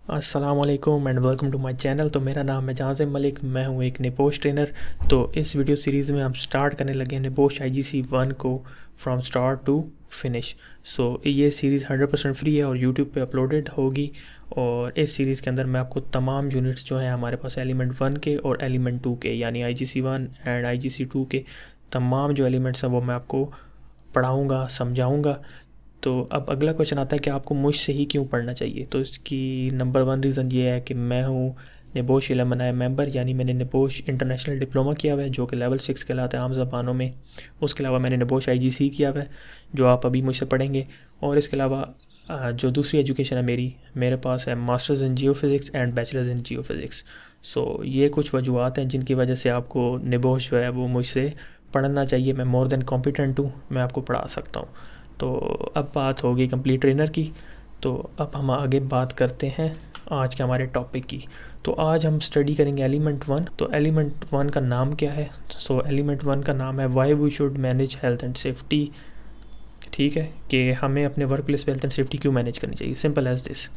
अस्सलाम वालेकुम and welcome to my channel. तो मेरा नाम है जाज़िम मलिक, मैं हूँ एक निपोश ट्रेनर। तो इस वीडियो सीरीज़ में हम स्टार्ट करने लगे हैं निपोश IGC 1 को फ्रॉम स्टार्ट टू फिनिश। सो ये सीरीज़ 100% फ्री है और यूट्यूब पे अपलोडेड होगी। और इस सीरीज़ के अंदर मैं आपको तमाम यूनिट्स जो हैं हमारे पास एलिमेंट 1 के और एलिमेंट 2 के यानी IGC 1 एंड IGC 2 के तमाम जो एलिमेंट्स हैं वो मैं आपको पढ़ाऊँगा, समझाऊँगा। तो अब अगला क्वेश्चन आता है कि आपको मुझसे ही क्यों पढ़ना चाहिए। तो इसकी नंबर 1 रीज़न ये है कि मैं हूँ निपोश एलुमनाई मेंबर, यानी मैंने निपोश इंटरनेशनल डिप्लोमा किया हुआ है जो कि लेवल 6 कहलाता है आम ज़बानों में। उसके अलावा मैंने निपोश IGC किया हुआ है जो आप अभी मुझसे पढ़ेंगे। और इसके अलावा जो दूसरी एजुकेशन है मेरे पास है masters in geophysics and bachelors in geophysics. So ये कुछ वजूहत हैं जिनकी वजह से आपको निपोश जो है वो मुझसे पढ़ना चाहिए। मैं मोर देन कॉम्पिटेंट हूँ, मैं आपको पढ़ा सकता हूँ। तो अब बात होगी कंप्लीट ट्रेनर की। तो अब हम आगे बात करते हैं आज के हमारे टॉपिक की। तो आज हम स्टडी करेंगे एलिमेंट 1। तो एलिमेंट 1 का नाम क्या है? सो एलिमेंट 1 का नाम है why we should manage health and safety. ठीक है, कि हमें अपने वर्क प्लेस पे हेल्थ एंड सेफ्टी क्यों मैनेज करनी चाहिए, सिंपल एज दिस।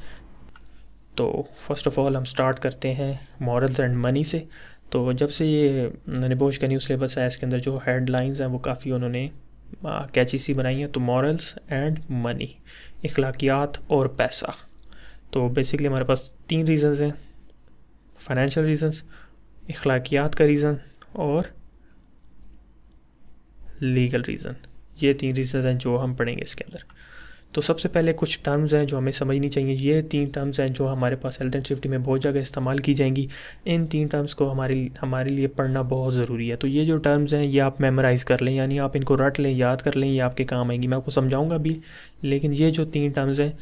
तो फर्स्ट ऑफ ऑल हम स्टार्ट करते हैं मॉरल्स एंड मनी से। तो जब से ये निपोश का न्यू सिलेबस है इसके अंदर जो हेडलाइंस हैं वो काफ़ी उन्होंने कैची सी बनाई है। तो मॉरल्स एंड मनी, इखलाकियात और पैसा। तो बेसिकली हमारे पास 3 रीज़न्स हैं, फाइनेंशियल रीज़न्स, इखलाकियात का रीज़न और लीगल रीज़न। ये 3 रीज़न्स हैं जो हम पढ़ेंगे इसके अंदर। तो सबसे पहले कुछ टर्म्स हैं जो हमें समझनी चाहिए। ये 3 टर्म्स हैं जो हमारे पास हेल्थ एंड सेफ्टी में बहुत जगह इस्तेमाल की जाएंगी। इन 3 टर्म्स को हमारे लिए पढ़ना बहुत ज़रूरी है। तो ये जो टर्म्स हैं ये आप मेमोराइज़ कर लें, यानी आप इनको रट लें, याद कर लें, ये आपके काम आएंगी। मैं आपको समझाऊंगा भी, लेकिन ये जो 3 टर्म्स हैं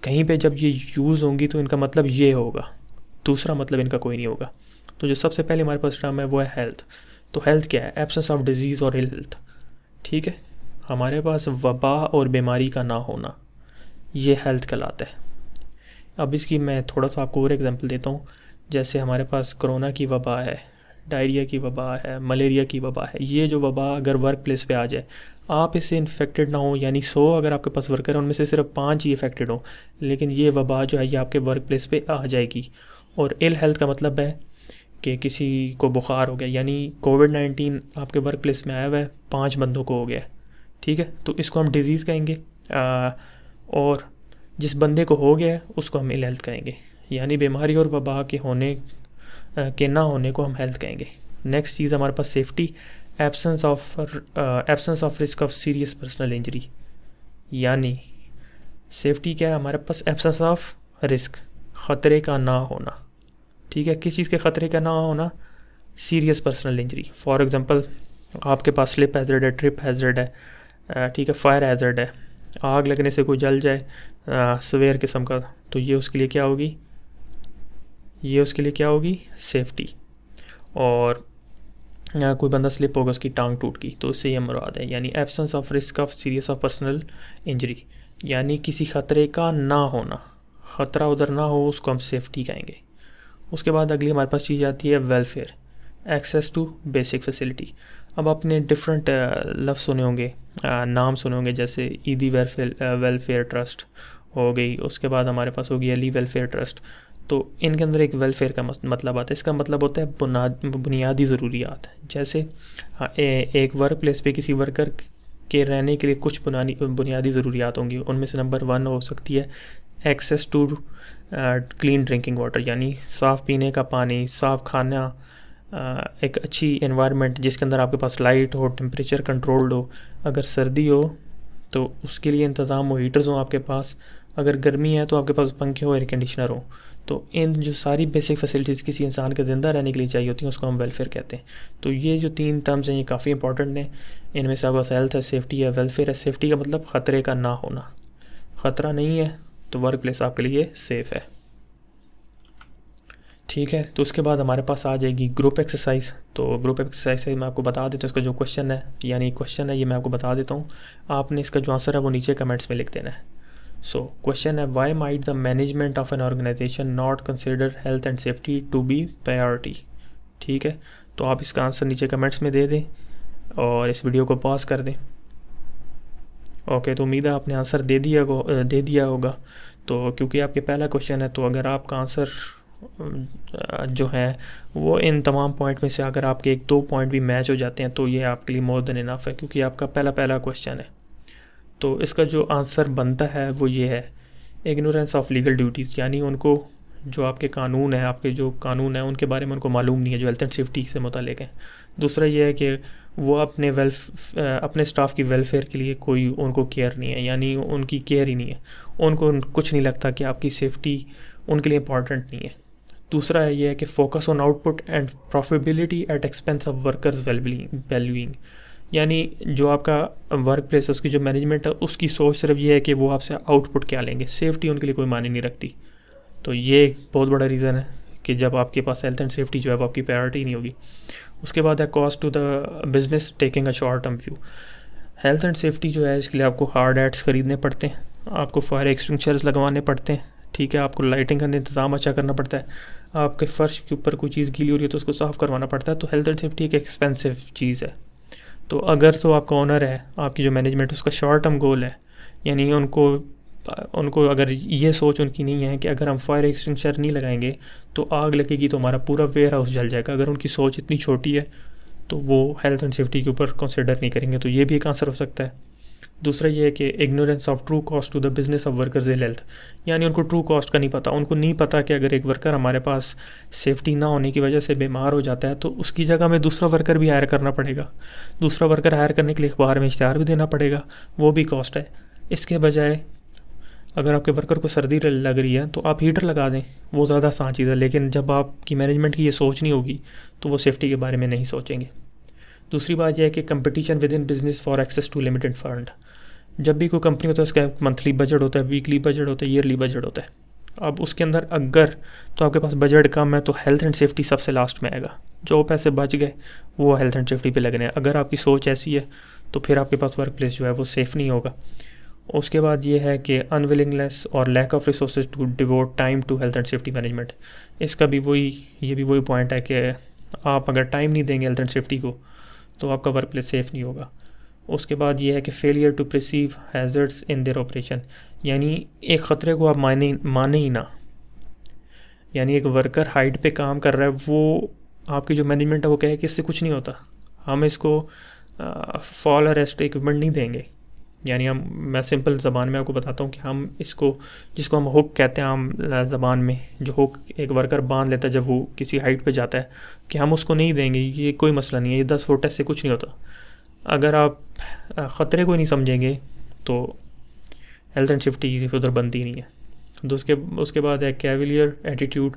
कहीं पर जब ये यूज़ होंगी तो इनका मतलब ये होगा, दूसरा मतलब इनका कोई नहीं होगा। तो जो सबसे पहले हमारे पास टर्म है वो है हेल्थ। तो हेल्थ क्या है? एब्सेंस ऑफ डिजीज़ और इल हेल्थ। ठीक है, हमारे पास वबा और बीमारी का ना होना, ये हेल्थ कहलाता है। अब इसकी मैं थोड़ा सा आपको और एग्जांपल देता हूँ। जैसे हमारे पास कोरोना की वबा है, डायरिया की वबा है, मलेरिया की वबा है। ये जो वबा अगर वर्क प्लेस पे आ जाए, आप इससे इन्फेक्टेड ना हो, यानी 100 अगर आपके पास वर्कर हैं उनमें से सिर्फ 5 ही इफेक्टेड हो, लेकिन ये वबा जो है ये आपके वर्क प्लेस पे आ जाएगी। और इल हेल्थ का मतलब है कि किसी को बुखार हो गया, यानी कोविड-19 आपके वर्क प्लेस में आया हुआ है, 5 बंदों को हो गया। ठीक है, तो इसको हम डिज़ीज़ कहेंगे। और जिस बंदे को हो गया है उसको हम इल हेल्थ कहेंगे, यानी बीमारी और वबा के होने के ना होने को हम हेल्थ कहेंगे। नेक्स्ट चीज़ हमारे पास safety, absence of risk of serious personal injury. यानी सेफ्टी क्या है? हमारे पास एब्सेंस ऑफ रिस्क, ख़तरे का ना होना। ठीक है, किस चीज़ के ख़तरे का ना होना? Serious personal injury. For example आपके पास स्लिप हैज़र्ड है, ट्रिप हैज़र्ड है, ठीक है, फायर हैज़र्ड है, आग लगने से कोई जल जाए सवेयर किस्म का, तो ये उसके लिए क्या होगी? सेफ्टी। और कोई बंदा स्लिप होगा, उसकी टांग टूट गई, तो उससे ये मुराद है, यानी absence of risk of serious of personal injury, यानी किसी ख़तरे का ना होना, ख़तरा उधर ना हो, उसको हम सेफ्टी कहेंगे। उसके बाद अगली हमारे पास चीज़ आती है welfare, access to basic facility. अब आपने डिफरेंट लफ्ज़ सुने होंगे, नाम सुने होंगे, जैसे ईदी वेलफेयर ट्रस्ट हो गई, उसके बाद हमारे पास हो गई अली वेलफेयर ट्रस्ट। तो इनके अंदर एक वेलफेयर का मतलब आता है। इसका मतलब होता है बुनियादी ज़रूरियात। जैसे एक वर्क प्लेस पे किसी वर्कर के रहने के लिए कुछ बुनियादी ज़रूरियात होंगी। उनमें से नंबर 1 हो सकती है access to clean drinking water, यानी साफ़ पीने का पानी, साफ़ खाना, एक अच्छी एनवायरनमेंट जिसके अंदर आपके पास लाइट हो, टेम्परेचर कंट्रोल्ड हो, अगर सर्दी हो तो उसके लिए इंतज़ाम हो, हीटर्स हो आपके पास, अगर गर्मी है तो आपके पास पंखे हो, एयर कंडीशनर हो। तो इन जो सारी बेसिक फैसिलिटीज़ किसी इंसान के ज़िंदा रहने के लिए चाहिए होती हैं उसको हम वेलफेयर कहते हैं। तो ये जो 3 टर्म्स हैं ये काफ़ी इंपॉर्टेंट हैं। इनमें से आपके पास हेल्थ है, सेफ्टी है, वेलफेयर है। सेफ्टी का मतलब ख़तरे का ना होना, ख़तरा नहीं है तो वर्क प्लेस आपके लिए सेफ़ है। ठीक है, तो उसके बाद हमारे पास आ जाएगी ग्रुप एक्सरसाइज। तो ग्रुप एक्सरसाइज से मैं आपको बता देता हूँ, इसका जो क्वेश्चन है, यानी क्वेश्चन है, ये मैं आपको बता देता हूँ। आपने इसका जो आंसर है वो नीचे कमेंट्स में लिख देना है। सो क्वेश्चन है, why might the management of an organization not consider health and safety to be priority. ठीक है, तो आप इसका आंसर नीचे कमेंट्स में दे दें और इस वीडियो को पॉज कर दें। ओके, तो उम्मीद है आपने आंसर दे दिया होगा। तो क्योंकि आपके पहला क्वेश्चन है, तो अगर आपका आंसर जो है वो इन तमाम पॉइंट में से अगर आपके 1-2 पॉइंट भी मैच हो जाते हैं तो ये आपके लिए मोर देन इनफ है, क्योंकि आपका पहला क्वेश्चन है। तो इसका जो आंसर बनता है वो ये है, इग्नोरेंस ऑफ लीगल ड्यूटीज़, यानी उनको जो आपके कानून है, आपके जो कानून है उनके बारे में उनको मालूम नहीं है जो हेल्थ एंड सेफ्टी से मुतालिक है। दूसरा ये है कि वो अपने स्टाफ की वेलफेयर के लिए कोई उनको केयर नहीं है, यानी उनकी केयर ही नहीं है, उनको कुछ नहीं लगता कि आपकी सेफ्टी उनके लिए इंपॉर्टेंट नहीं है। दूसरा है ये है कि focus on output and profitability at expense of workers wellbeing, यानी जो आपका वर्क प्लेस है उसकी जो मैनेजमेंट है उसकी सोच सिर्फ ये है कि वो आपसे आउटपुट क्या लेंगे, सेफ्टी उनके लिए कोई मायने नहीं रखती। तो ये एक बहुत बड़ा रीज़न है कि जब आपके पास हेल्थ एंड सेफ्टी जो है वो आपकी प्रायोरिटी नहीं होगी। उसके बाद है cost to the business taking a short term view. Health and safety जो है इसके लिए आपको हार्ड हैट्स ख़रीदने पड़ते हैं, आपको फायर एक्सटिंग्विशर्स लगवाने पड़ते हैं, ठीक है, आपको लाइटिंग का इंतज़ाम अच्छा करना पड़ता है, आपके फ़र्श के ऊपर कोई चीज़ गीली हो रही है तो उसको साफ़ करवाना पड़ता है। तो हेल्थ एंड सेफ्टी एक एक्सपेंसिव चीज़ है। तो अगर तो आपका ओनर है, आपकी जो मैनेजमेंट उसका शॉर्ट टर्म गोल है, यानी उनको अगर ये सोच उनकी नहीं है कि अगर हम फायर एक्सटिंग्विशर नहीं लगाएंगे तो आग लगेगी तो हमारा पूरा वेयर हाउस जल जाएगा, अगर उनकी सोच इतनी छोटी है तो वो हेल्थ एंड सेफ्टी के ऊपर कंसिडर नहीं करेंगे। तो ये भी एक आंसर हो सकता है। दूसरा ये है कि ignorance of true cost to the business of workers ill health, यानी उनको ट्रू कॉस्ट का नहीं पता, उनको नहीं पता कि अगर एक वर्कर हमारे पास सेफ्टी ना होने की वजह से बीमार हो जाता है तो उसकी जगह में दूसरा वर्कर भी हायर करना पड़ेगा, दूसरा वर्कर हायर करने के लिए अखबार में इश्तिहार भी देना पड़ेगा, वो भी कॉस्ट है। इसके बजाय अगर आपके वर्कर को सर्दी लग रही है तो आप हीटर लगा दें, वो ज़्यादा आसान चीज़ है। लेकिन जब आपकी मैनेजमेंट की ये सोच नहीं होगी तो वो सेफ्टी के बारे में नहीं सोचेंगे। दूसरी बात यह है कि competition within business for access to limited fund. जब भी कोई कंपनी होता है उसका मंथली बजट होता है, वीकली बजट होता है, ईयरली बजट होता है। अब उसके अंदर अगर तो आपके पास बजट कम है तो हेल्थ एंड सेफ्टी सबसे लास्ट में आएगा, जो पैसे बच गए वो हेल्थ एंड सेफ्टी पे लगने हैं। अगर आपकी सोच ऐसी है तो फिर आपके पास वर्क प्लेस जो है वो सेफ़ नहीं होगा। उसके बाद ये है कि अनविलिंगनेस और lack of resources to devote time to health and safety management. इसका भी ये भी वही पॉइंट है कि आप अगर टाइम नहीं देंगे हेल्थ एंड सेफ्टी को तो आपका वर्क प्लेस सेफ़ नहीं होगा। उसके बाद ये है कि failure to perceive hazards in their operation, यानी एक ख़तरे को आप माने ही ना। यानी एक वर्कर हाइट पे काम कर रहा है, वो आपकी जो मैनेजमेंट है वो कहे कि इससे कुछ नहीं होता, हम इसको फॉल अरेस्ट इक्विपमेंट नहीं देंगे। यानी मैं सिंपल ज़बान में आपको बताता हूँ कि हम इसको, जिसको हम हुक कहते हैं आम ज़बान में, जो हुक एक वर्कर बांध लेता है जब वो किसी हाइट पे जाता है, कि हम उसको नहीं देंगे, ये कोई मसला नहीं है, ये 10 फुट से कुछ नहीं होता। अगर आप ख़तरे को नहीं समझेंगे तो हेल्थ एंड सेफ्टी उधर बनती नहीं है। तो उसके बाद है cavalier attitude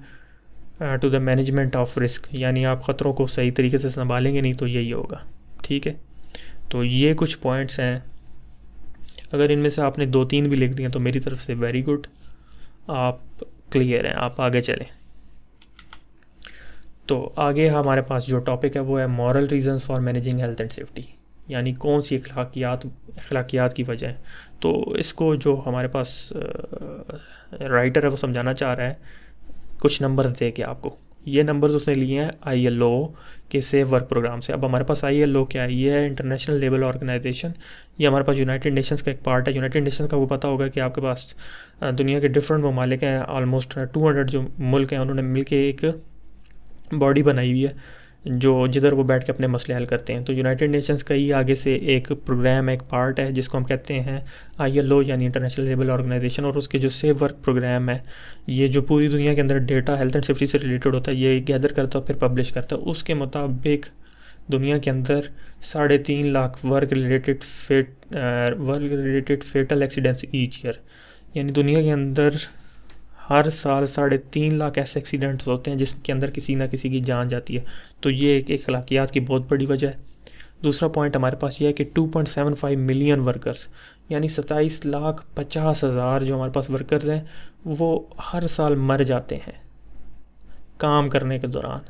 to the management of risk, यानी आप ख़तरों को सही तरीके से संभालेंगे नहीं तो यही होगा, ठीक है। तो ये कुछ पॉइंट्स हैं, अगर इनमें से आपने 2-3 भी लिख दिए तो मेरी तरफ से वेरी गुड, आप क्लियर हैं, आप आगे चलें। तो आगे हमारे पास जो टॉपिक है वो है moral reasons for managing health and safety, यानी कौन सी अखलाकियात की वजह है। तो इसको जो हमारे पास राइटर है वो समझाना चाह रहा है कुछ नंबर्स दे के आपको। ये नंबर्स उसने लिए हैं ILO के सेफ वर्क प्रोग्राम से। अब हमारे पास ILO क्या है, ये है इंटरनेशनल लेबल ऑर्गेनाइजेशन, ये हमारे पास यूनाइटेड नेशंस का एक पार्ट है। यूनाइटेड नेशंस का वो पता होगा कि आपके पास दुनिया के डिफरेंट ममालिक हैं, ऑलमोस्ट 200 जो मुल्क हैं उन्होंने मिल के एक बॉडी बनाई हुई है जो जिधर वो बैठ के अपने मसले हल करते हैं। तो यूनाइटेड नेशंस का ही आगे से एक प्रोग्राम है, एक पार्ट है जिसको हम कहते हैं ILO यानी इंटरनेशनल लेबल ऑर्गेनाइजेशन। और उसके जो सेफ वर्क प्रोग्राम है, ये जो पूरी दुनिया के अंदर डेटा हेल्थ एंड सेफ्टी से रिलेटेड होता है ये गैदर करता है फिर पब्लिश करता है। उसके मुताबिक दुनिया के अंदर 3.5 lakh work related fatal accidents each year, यानी दुनिया के अंदर हर साल 3.5 लाख ऐसे एक्सीडेंट्स होते हैं जिसके अंदर किसी ना किसी की जान जाती है। तो ये एक अखलाकियात की बहुत बड़ी वजह है। दूसरा पॉइंट हमारे पास ये है कि 2.75 मिलियन वर्कर्स, यानी 27,50,000 जो हमारे पास वर्कर्स हैं वो हर साल मर जाते हैं काम करने के दौरान।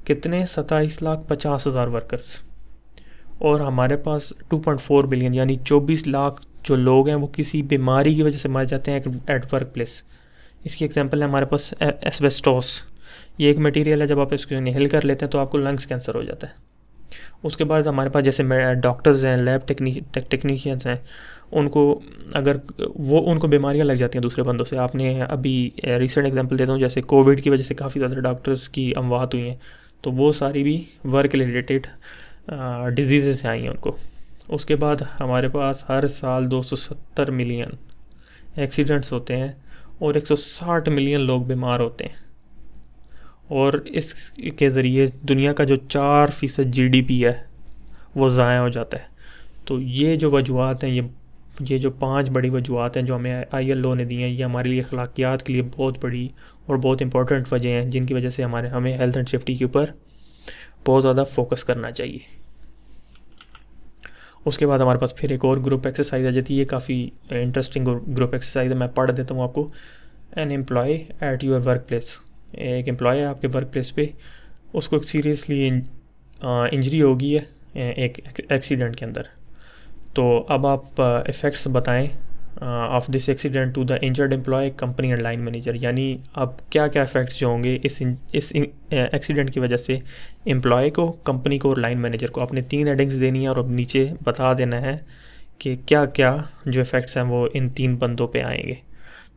कितने? 27,50,000 वर्कर्स। और हमारे पास 2.4 बिलियन यानी 24 लाख जो लोग हैं वो किसी बीमारी की वजह से मर जाते हैं एट वर्क प्लेस। इसकी एग्जांपल है हमारे पास एस्बेस्टोस। ये एक मटेरियल है, जब आप इसको इनहेल कर लेते हैं तो आपको लंग्स कैंसर हो जाता है। उसके बाद हमारे पास जैसे डॉक्टर्स हैं, लैब टेक्नीशियंस हैं, उनको अगर वो उनको बीमारियां लग जाती हैं दूसरे बंदों से। आपने अभी रिसेंट एग्जांपल देता हूँ, जैसे कोविड की वजह से काफ़ी ज़्यादा डॉक्टर्स की अमवात हुई हैं, तो वो सारी भी वर्क रिलेटेड डिजीज़ से आई हैं उनको। उसके बाद हमारे पास हर साल 270 मिलियन एक्सीडेंट्स होते हैं और 160 मिलियन लोग बीमार होते हैं, और इसके ज़रिए दुनिया का जो 4% GDP है वो ज़ाया हो जाता है। तो ये जो वजूहत हैं, ये जो 5 बड़ी वजूहत हैं जो हमें ILO ने दी हैं, ये हमारे लिए अखलाकियात के लिए बहुत बड़ी और बहुत इंपॉर्टेंट वजह हैं, जिनकी वजह से हमें हेल्थ एंड सेफ्टी के ऊपर बहुत ज़्यादा फोकस करना चाहिए। उसके बाद हमारे पास फिर एक और ग्रुप एक्सरसाइज आ जाती है। ये काफ़ी इंटरेस्टिंग ग्रुप एक्सरसाइज है, मैं पढ़ देता हूँ आपको। An employee at your work place, एक एम्प्लॉय है आपके वर्क प्लेस पे, उसको एक सीरियसली इंजरी होगी है एक एक्सीडेंट के अंदर। तो अब आप इफ़ेक्ट्स बताएं of this accident to the injured employee, company and line manager. यानी अब क्या क्या इफ़ेक्ट्स जो होंगे इस एक्सीडेंट की वजह से एम्प्लॉय को, कंपनी को और लाइन मैनेजर को। आपने 3 हेडिंग्स देनी है और अब नीचे बता देना है कि क्या क्या जो इफ़ेक्ट्स हैं वो इन 3 बंदों पे आएंगे।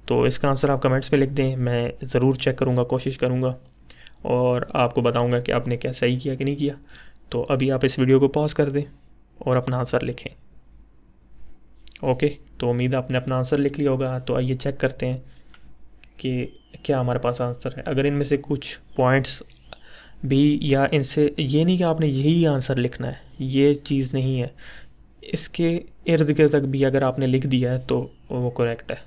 तो इसका आंसर आप कमेंट्स में लिख दें, मैं ज़रूर चेक करूँगा, कोशिश करूँगा और आपको बताऊँगा कि आपने क्या सही किया कि नहीं किया। तो अभी आप इस वीडियो को पॉज कर दें और अपना आंसर लिखें। ओके, तो उम्मीद है आपने अपना आंसर लिख लिया होगा। तो आइए चेक करते हैं कि क्या हमारे पास आंसर है। अगर इनमें से कुछ पॉइंट्स भी, या इनसे ये नहीं कि आपने यही आंसर लिखना है, ये चीज़ नहीं है, इसके इर्द गिर्द तक भी अगर आपने लिख दिया है तो वो करेक्ट है।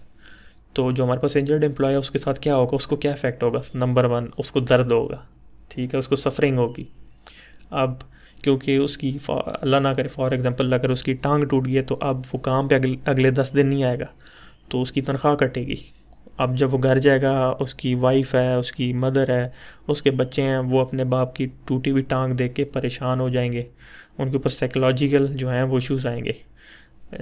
तो जो हमारे पास इंजर्ड एम्प्लॉय है उसके साथ क्या होगा, उसको क्या इफेक्ट होगा। नंबर 1, उसको दर्द होगा, ठीक है, उसको सफरिंग होगी। अब क्योंकि उसकी अल्लाह ना करे फॉर एग्जांपल अगर उसकी टांग टूट गई है तो अब वो काम पे अगले 10 दिन नहीं आएगा, तो उसकी तनख्वाह कटेगी। अब जब वो घर जाएगा, उसकी वाइफ है, उसकी मदर है, उसके बच्चे हैं, वो अपने बाप की टूटी हुई टांग देख के परेशान हो जाएंगे, उनके ऊपर साइकोलॉजिकल जो हैं वो इशूज़ आएंगे।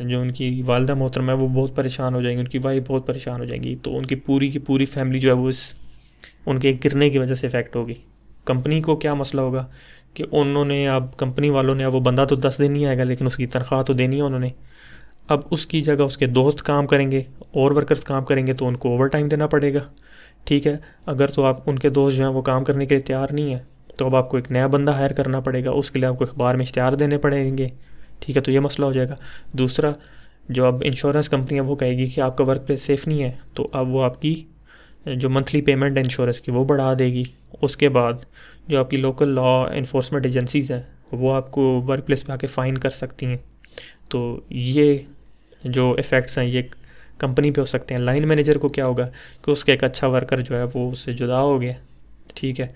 जो उनकी वालदा मोहतरमा है वो बहुत परेशान हो जाएंगी, उनकी वाइफ बहुत परेशान हो जाएंगी, तो उनकी पूरी की पूरी फैमिली जो है वो इस उनके गिरने की वजह से इफ़ेक्ट होगी। कंपनी को क्या मसला होगा कि उन्होंने, अब कंपनी वालों ने, अब वो बंदा तो 10 दिन नहीं आएगा लेकिन उसकी तनख्वाह तो देनी है उन्होंने। अब उसकी जगह उसके दोस्त काम करेंगे और वर्कर्स काम करेंगे तो उनको ओवर टाइम देना पड़ेगा, ठीक है। अगर तो आप उनके दोस्त जो हैं वो काम करने के लिए तैयार नहीं है तो अब आपको एक नया बंदा हायर करना पड़ेगा, उसके लिए आपको अखबार में इश्तिहार देने पड़ेंगे, ठीक है। तो ये मसला हो जाएगा। दूसरा, जो अब इंश्योरेंस कंपनी है वो कहेगी कि आपका वर्क प्लेस सेफ़ नहीं है, तो अब वो आपकी जो मंथली पेमेंट है इंश्योरेंस की वो बढ़ा देगी। उसके बाद जो आपकी लोकल लॉ इन्फोर्समेंट एजेंसीज़ हैं वो आपको वर्क प्लेस पे आके फ़ाइन कर सकती हैं। तो ये जो इफ़ेक्ट्स हैं ये कंपनी पे हो सकते हैं। लाइन मैनेजर को क्या होगा कि उसका एक अच्छा वर्कर जो है वो उससे जुदा हो गया, ठीक है।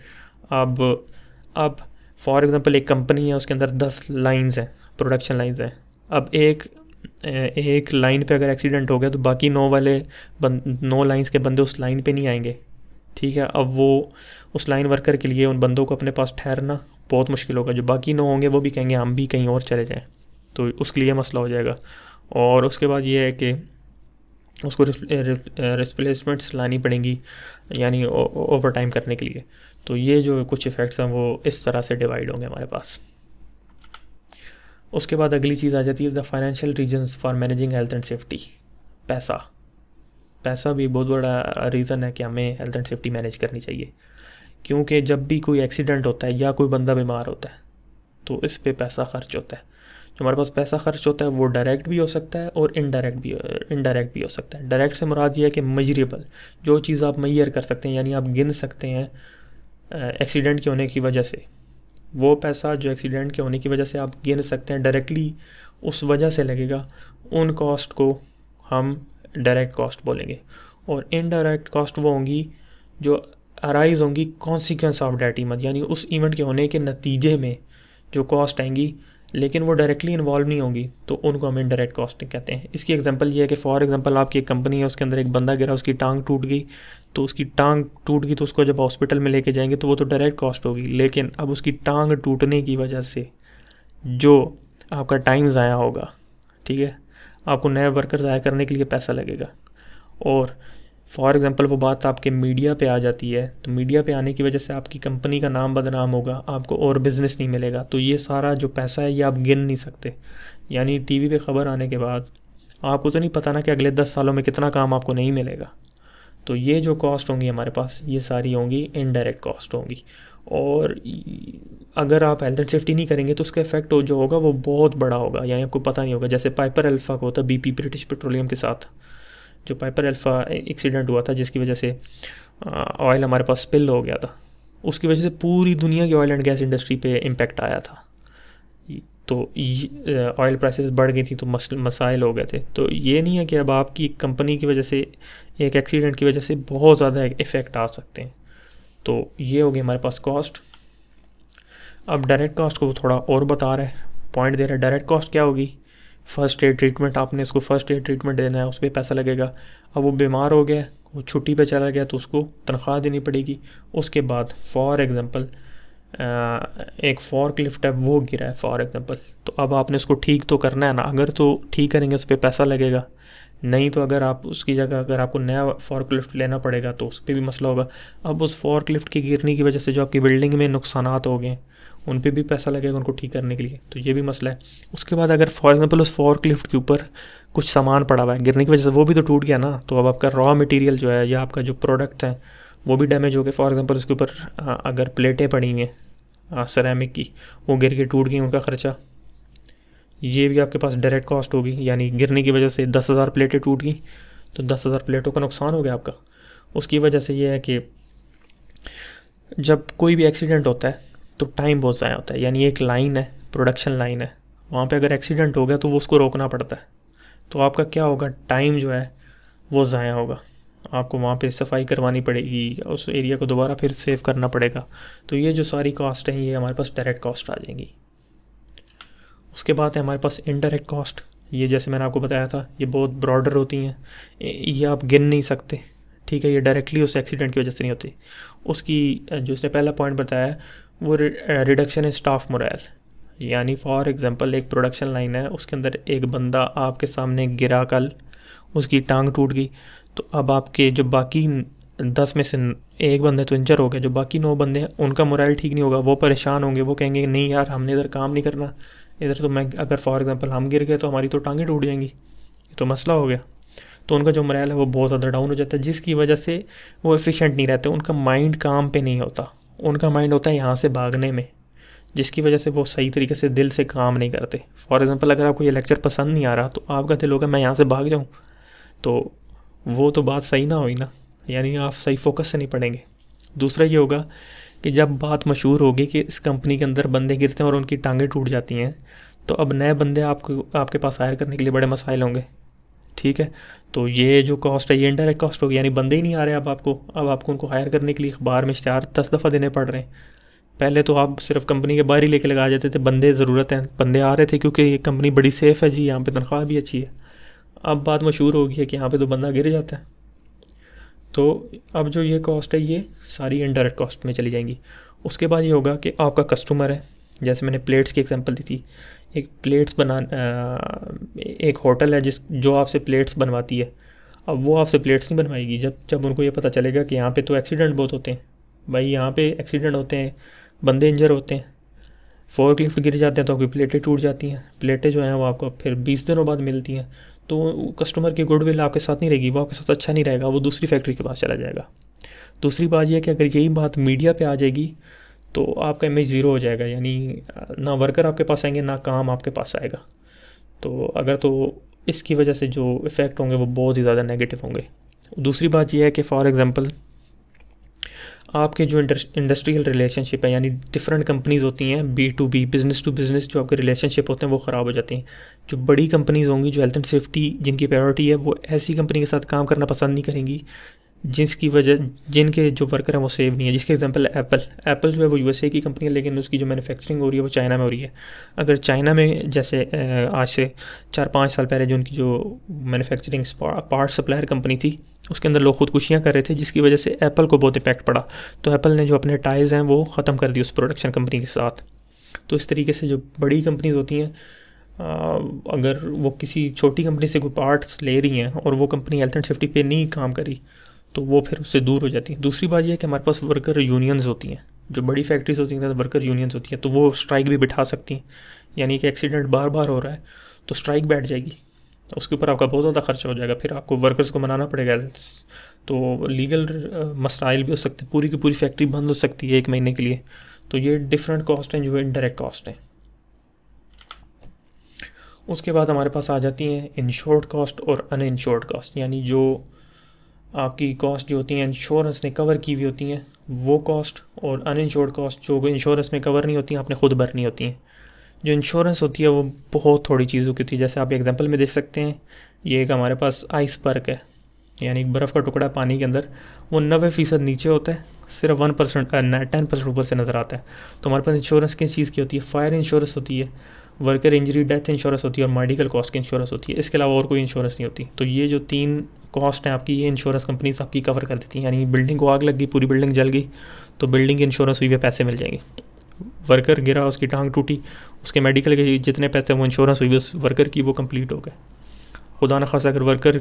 अब फॉर एग्ज़ाम्पल एक कंपनी है, उसके अंदर 10 लाइंस हैं, प्रोडक्शन लाइंस हैं। अब एक लाइन पे अगर एक्सीडेंट हो गया तो बाकी 9 लाइंस के बंदे उस लाइन पे नहीं आएंगे, ठीक है। अब वो उस लाइन वर्कर के लिए उन बंदों को अपने पास ठहरना बहुत मुश्किल होगा। जो बाकी 9 होंगे वो भी कहेंगे हम भी कहीं और चले जाएं, तो उसके लिए मसला हो जाएगा। और उसके बाद ये है कि उसको रिप्लेसमेंट्स लानी पड़ेंगी, यानी ओवर टाइम करने के लिए। तो ये जो कुछ इफ़ेक्ट्स हैं वो इस तरह से डिवाइड होंगे हमारे पास। उसके बाद अगली चीज़ आ जाती है the financial reasons for managing health and safety. पैसा भी बहुत बड़ा रीज़न है कि हमें हेल्थ एंड सेफ्टी मैनेज करनी चाहिए, क्योंकि जब भी कोई एक्सीडेंट होता है या कोई बंदा बीमार होता है तो इस पे पैसा खर्च होता है। जो हमारे पास पैसा खर्च होता है वो डायरेक्ट भी हो सकता है और इनडायरेक्ट भी हो सकता है। डायरेक्ट से मुराद ये है कि मेजरेबल, जो चीज़ आप मेजर कर सकते हैं, यानी आप गिन सकते हैं एक्सीडेंट के होने की वजह से, वो पैसा जो एक्सीडेंट के होने की वजह से आप गिन सकते हैं डायरेक्टली उस वजह से लगेगा, उन कॉस्ट को हम डायरेक्ट कॉस्ट बोलेंगे। और इनडायरेक्ट कॉस्ट वो होंगी जो अराइज होंगी कॉन्सिक्वेंस ऑफ डैट इवेंट, यानी उस इवेंट के होने के नतीजे में जो कॉस्ट आएंगी लेकिन वो डायरेक्टली इन्वॉल्व नहीं होंगी, तो उनको हम इनडायरेक्ट कॉस्ट कहते हैं। इसकी एग्जांपल ये है कि फॉर एग्जांपल आपकी एक कंपनी है, उसके अंदर एक बंदा गिरा, उसकी टांग टूट गई, तो उसकी टांग टूट गई तो उसको जब हॉस्पिटल में लेके जाएंगे तो वो तो डायरेक्ट कॉस्ट होगी। लेकिन अब उसकी टांग टूटने की वजह से जो आपका टाइम ज़ाया होगा, ठीक है, आपको नए वर्कर ज़ाया करने के लिए पैसा लगेगा। और फॉर एग्ज़ाम्पल वो बात आपके मीडिया पे आ जाती है, तो मीडिया पे आने की वजह से आपकी कंपनी का नाम बदनाम होगा, आपको और बिज़नेस नहीं मिलेगा। तो ये सारा जो पैसा है ये आप गिन नहीं सकते। यानी टीवी पे ख़बर आने के बाद आपको तो नहीं पता ना कि अगले 10 सालों में कितना काम आपको नहीं मिलेगा। तो ये जो कॉस्ट होंगी हमारे पास, ये सारी होंगी इनडायरेक्ट कॉस्ट होंगी। और अगर आप हेल्थ एंड सेफ्टी नहीं करेंगे तो उसका इफेक्ट जो होगा वो बहुत बड़ा होगा, यानी आपको पता नहीं होगा। जैसे पाइपर अल्फ़ा को होता BP ब्रिटिश पेट्रोलियम के साथ, जो पाइपर अल्फ़ा एक्सीडेंट हुआ था जिसकी वजह से ऑयल हमारे पास स्पिल हो गया था, उसकी वजह से पूरी दुनिया की ऑयल एंड गैस इंडस्ट्री पे इम्पेक्ट आया था। तो ऑयल प्राइसेस बढ़ गई थी तो मसाइल हो गए थे। तो ये नहीं है कि अब आपकी कंपनी की वजह से, एक एक्सीडेंट की वजह से बहुत ज़्यादा इफ़ेक्ट आ सकते हैं। तो ये हो गई हमारे पास कॉस्ट। अब डायरेक्ट कॉस्ट को थोड़ा और बता रहा है, पॉइंट दे रहा है। डायरेक्ट कॉस्ट क्या होगी? फर्स्ट एड ट्रीटमेंट, आपने इसको फर्स्ट एड ट्रीटमेंट देना है, उस पर पैसा लगेगा। अब वो बीमार हो गया, वो छुट्टी पे चला गया तो उसको तनख्वाह देनी पड़ेगी। उसके बाद फॉर एग्ज़ाम्पल एक फॉर्क लिफ्ट है वो गिरा है फॉर एग्ज़ाम्पल, तो अब आपने उसको ठीक तो करना है ना। अगर तो ठीक करेंगे उस पर पैसा लगेगा, नहीं तो अगर आप उसकी जगह अगर आपको नया फॉर्क लिफ्ट लेना पड़ेगा तो उस पर भी मसला होगा। अब उस फॉर्क लिफ्ट की गिरने की वजह से जो आपकी बिल्डिंग में नुकसानात हो गए उन पे भी पैसा लगेगा उनको ठीक करने के लिए, तो ये भी मसला है। उसके बाद अगर फॉर एग्ज़ाम्पल उस फॉर्क लिफ्ट के ऊपर कुछ सामान पड़ा हुआ है, गिरने की वजह से वो भी तो टूट गया ना, तो अब आपका रॉ मटेरियल जो है या आपका जो प्रोडक्ट है वो भी डैमेज हो गए। फॉर एग्ज़ाम्पल उसके ऊपर अगर प्लेटें पड़ी हुई हैं सेरेमिक की, वो गिर के टूट गई, उनका ख़र्चा, ये भी आपके पास डायरेक्ट कॉस्ट होगी। यानी गिरने की वजह से 10,000 प्लेटें टूट गई तो 10,000 प्लेटों का नुकसान हो गया आपका। उसकी वजह से ये है कि जब कोई भी एक्सीडेंट होता है तो टाइम बहुत ज़ाया होता है। यानी एक लाइन है, प्रोडक्शन लाइन है, वहाँ पे अगर एक्सीडेंट हो गया तो वो उसको रोकना पड़ता है, तो आपका क्या होगा, टाइम जो है वो ज़ाया होगा। आपको वहाँ पे सफाई करवानी पड़ेगी, उस एरिया को दोबारा फिर सेव करना पड़ेगा। तो ये जो सारी कॉस्ट हैं ये हमारे पास डायरेक्ट कॉस्ट आ जाएंगी। उसके बाद है हमारे पास इनडायरेक्ट कॉस्ट। ये जैसे मैंने आपको बताया था ये बहुत ब्रॉडर होती हैं, ये आप गिन नहीं सकते, ठीक है। ये डायरेक्टली उस एक्सीडेंट की वजह से नहीं होती। उसकी जो इसने पहला पॉइंट बताया है वो रिडक्शन इन स्टाफ मोरल। यानी फॉर एग्जांपल एक प्रोडक्शन लाइन है, उसके अंदर एक बंदा आपके सामने गिरा कल, उसकी टांग टूट गई, तो अब आपके जो बाकी 10 में से एक बंदे तो इंजर हो गए, जो बाकी 9 बंदे हैं उनका मोरल ठीक नहीं होगा, वो परेशान होंगे, वो कहेंगे नहीं यार हमने इधर काम नहीं करना, इधर तो मैं अगर फॉर एग्जांपल हम गिर गए तो हमारी तो टांगें टूट जाएंगी, ये तो मसला हो गया। तो उनका जो मोरल है वो बहुत ज़्यादा डाउन हो जाता है, जिसकी वजह से वो एफिशिएंट नहीं रहते, उनका माइंड काम पे नहीं होता, उनका माइंड होता है यहाँ से भागने में, जिसकी वजह से वो सही तरीके से दिल से काम नहीं करते। फॉर एग्जांपल अगर आपको ये लेक्चर पसंद नहीं आ रहा तो आपका दिल होगा मैं यहाँ से भाग जाऊँ, तो वो तो बात सही ना हुई ना, यानी आप सही फोकस से नहीं पढ़ेंगे। दूसरा ये होगा कि जब बात मशहूर होगी कि इस कंपनी के अंदर बंदे गिरते हैं और उनकी टांगें टूट जाती हैं, तो अब नए बंदे आपके पास हायर करने के लिए बड़े मसाइल होंगे, ठीक है। तो ये जो कॉस्ट है ये इनडायरेक्ट कॉस्ट होगी, यानी बंदे ही नहीं आ रहे अब आपको उनको हायर करने के लिए अखबार में इश्तिहार 10 दफ़ा देने पड़ रहे हैं। पहले तो आप सिर्फ कंपनी के बाहर ही लेके लगा जाते थे, बंदे ज़रूरत हैं, बंदे आ रहे थे क्योंकि ये कंपनी बड़ी सेफ़ है जी, यहाँ पे तनख्वाह भी अच्छी है। अब बात मशहूर हो गई है कि यहाँ पे तो बंदा गिर जाता है, तो अब जो ये कॉस्ट है ये सारी इनडायरेक्ट कॉस्ट में चली जाएंगी। उसके बाद ये होगा कि आपका कस्टमर है, जैसे मैंने प्लेट्स की एग्जांपल दी थी, एक प्लेट्स एक होटल है जो आपसे प्लेट्स बनवाती है। अब वो आपसे प्लेट्स नहीं बनवाएगी जब उनको ये पता चलेगा कि यहाँ पे तो एक्सीडेंट बहुत होते हैं, भाई यहाँ पे एक्सीडेंट होते हैं, बंदे इंजर होते हैं, फोर्क लिफ्ट गिर जाते हैं तो आपकी प्लेटें टूट जाती हैं। प्लेटें जो हैं वो आपको फिर 20 दिनों बाद मिलती हैं, तो कस्टमर की गुडविल आपके साथ नहीं रहेगी, वो आपके साथ अच्छा नहीं रहेगा, वो दूसरी फैक्ट्री के पास चला जाएगा। दूसरी बात यह है कि अगर यही बात मीडिया पे आ जाएगी तो आपका इमेज ज़ीरो हो जाएगा, यानी ना वर्कर आपके पास आएंगे ना काम आपके पास आएगा। तो इसकी वजह से जो इफ़ेक्ट होंगे वो बहुत ही ज़्यादा नेगेटिव होंगे। दूसरी बात यह है कि फॉर एग्ज़ाम्पल आपके जो इंडस्ट्रियल रिलेशनशिप है, यानी डिफरेंट कंपनीज़ होती हैं, B2B बिज़नेस टू बिज़नेस जो आपके रिलेशनशिप होते हैं वो ख़राब हो जाती हैं। जो बड़ी कंपनीज़ होंगी जो हेल्थ एंड सेफ्टी जिनकी प्रायोरिटी है, वो ऐसी कंपनी के साथ काम करना पसंद नहीं करेंगी जिनके जो वर्कर हैं वो सेव नहीं है। जिसके एग्जांपल एप्पल जो है वो USA की कंपनी है, लेकिन उसकी जो मैन्युफैक्चरिंग हो रही है वो चाइना में हो रही है। अगर चाइना में जैसे आज से 4-5 साल पहले जो उनकी जो मैन्युफैक्चरिंग पार्ट सप्लायर कंपनी थी उसके अंदर लोग खुदकुशियाँ कर रहे थे, जिसकी वजह से एप्पल को बहुत इम्पैक्ट पड़ा, तो एप्पल ने जो अपने टाइज़ हैं वो ख़त्म कर दिए उस प्रोडक्शन कंपनी के साथ। तो इस तरीके से जो बड़ी कंपनीज़ होती हैं अगर वो किसी छोटी कंपनी से कोई पार्ट्स ले रही हैं और वो कंपनी हेल्थ एंड सेफ्टी पे नहीं काम करी तो वो फिर उससे दूर हो जाती है। दूसरी बात यह है कि हमारे पास वर्कर यूनियंस होती हैं, जो बड़ी फैक्ट्रीज होती हैं तो वर्कर यूनियंस होती हैं, तो वो स्ट्राइक भी बिठा सकती हैं। यानी कि एक्सीडेंट बार बार हो रहा है तो स्ट्राइक बैठ जाएगी, उसके ऊपर आपका बहुत ज़्यादा खर्चा हो जाएगा, फिर आपको वर्कर्स को मनाना पड़ेगा, तो लीगल मसाइल भी हो सकते हैं, पूरी की पूरी फैक्ट्री बंद हो सकती है 1 महीने के लिए। तो ये डिफरेंट कॉस्ट हैं जो इनडायरेक्ट कॉस्ट हैं। उसके बाद हमारे पास आ जाती हैं इंश्योर्ड कॉस्ट और अनइंश्योर्ड कॉस्ट, यानी जो आपकी कॉस्ट जो होती हैं इंश्योरेंस ने कवर की हुई होती हैं वो कॉस्ट, और अनइंश्योर्ड कॉस्ट जो इंश्योरेंस में कवर नहीं होती हैं, आपने खुद भरनी होती हैं। जो इंश्योरेंस होती है वो बहुत थोड़ी चीज़ों की होती है, जैसे आप एग्जांपल में देख सकते हैं, ये एक हमारे पास आइसबर्ग है, यानी एक बर्फ़ का टुकड़ा पानी के अंदर, वो 90% नीचे होता है, सिर्फ 1% 10% ऊपर से नज़र आता है। तो हमारे पास इंश्योरेंस किस चीज़ की होती है? फायर इंश्योरेंस होती है, वर्कर इंजरी डेथ इंश्योरेंस होती है, और मेडिकल कॉस्ट की इंश्योरेंस होती है। इसके अलावा और कोई इंश्योरेंस नहीं होती। तो ये जो 3 कॉस्ट हैं आपकी, ये इंश्योरेंस कंपनीज आपकी कवर कर देती हैं। यानी बिल्डिंग को आग लग गई, पूरी बिल्डिंग जल गई, तो बिल्डिंग की इंश्योरेंस हुई पे पैसे मिल जाएंगे। वर्कर गिरा, उसकी टांग टूटी, उसके मेडिकल के जितने पैसे वो इंश्योरेंस हुई उस वर्कर की, वो कंप्लीट हो गए। खुदा न खासा अगर वर्कर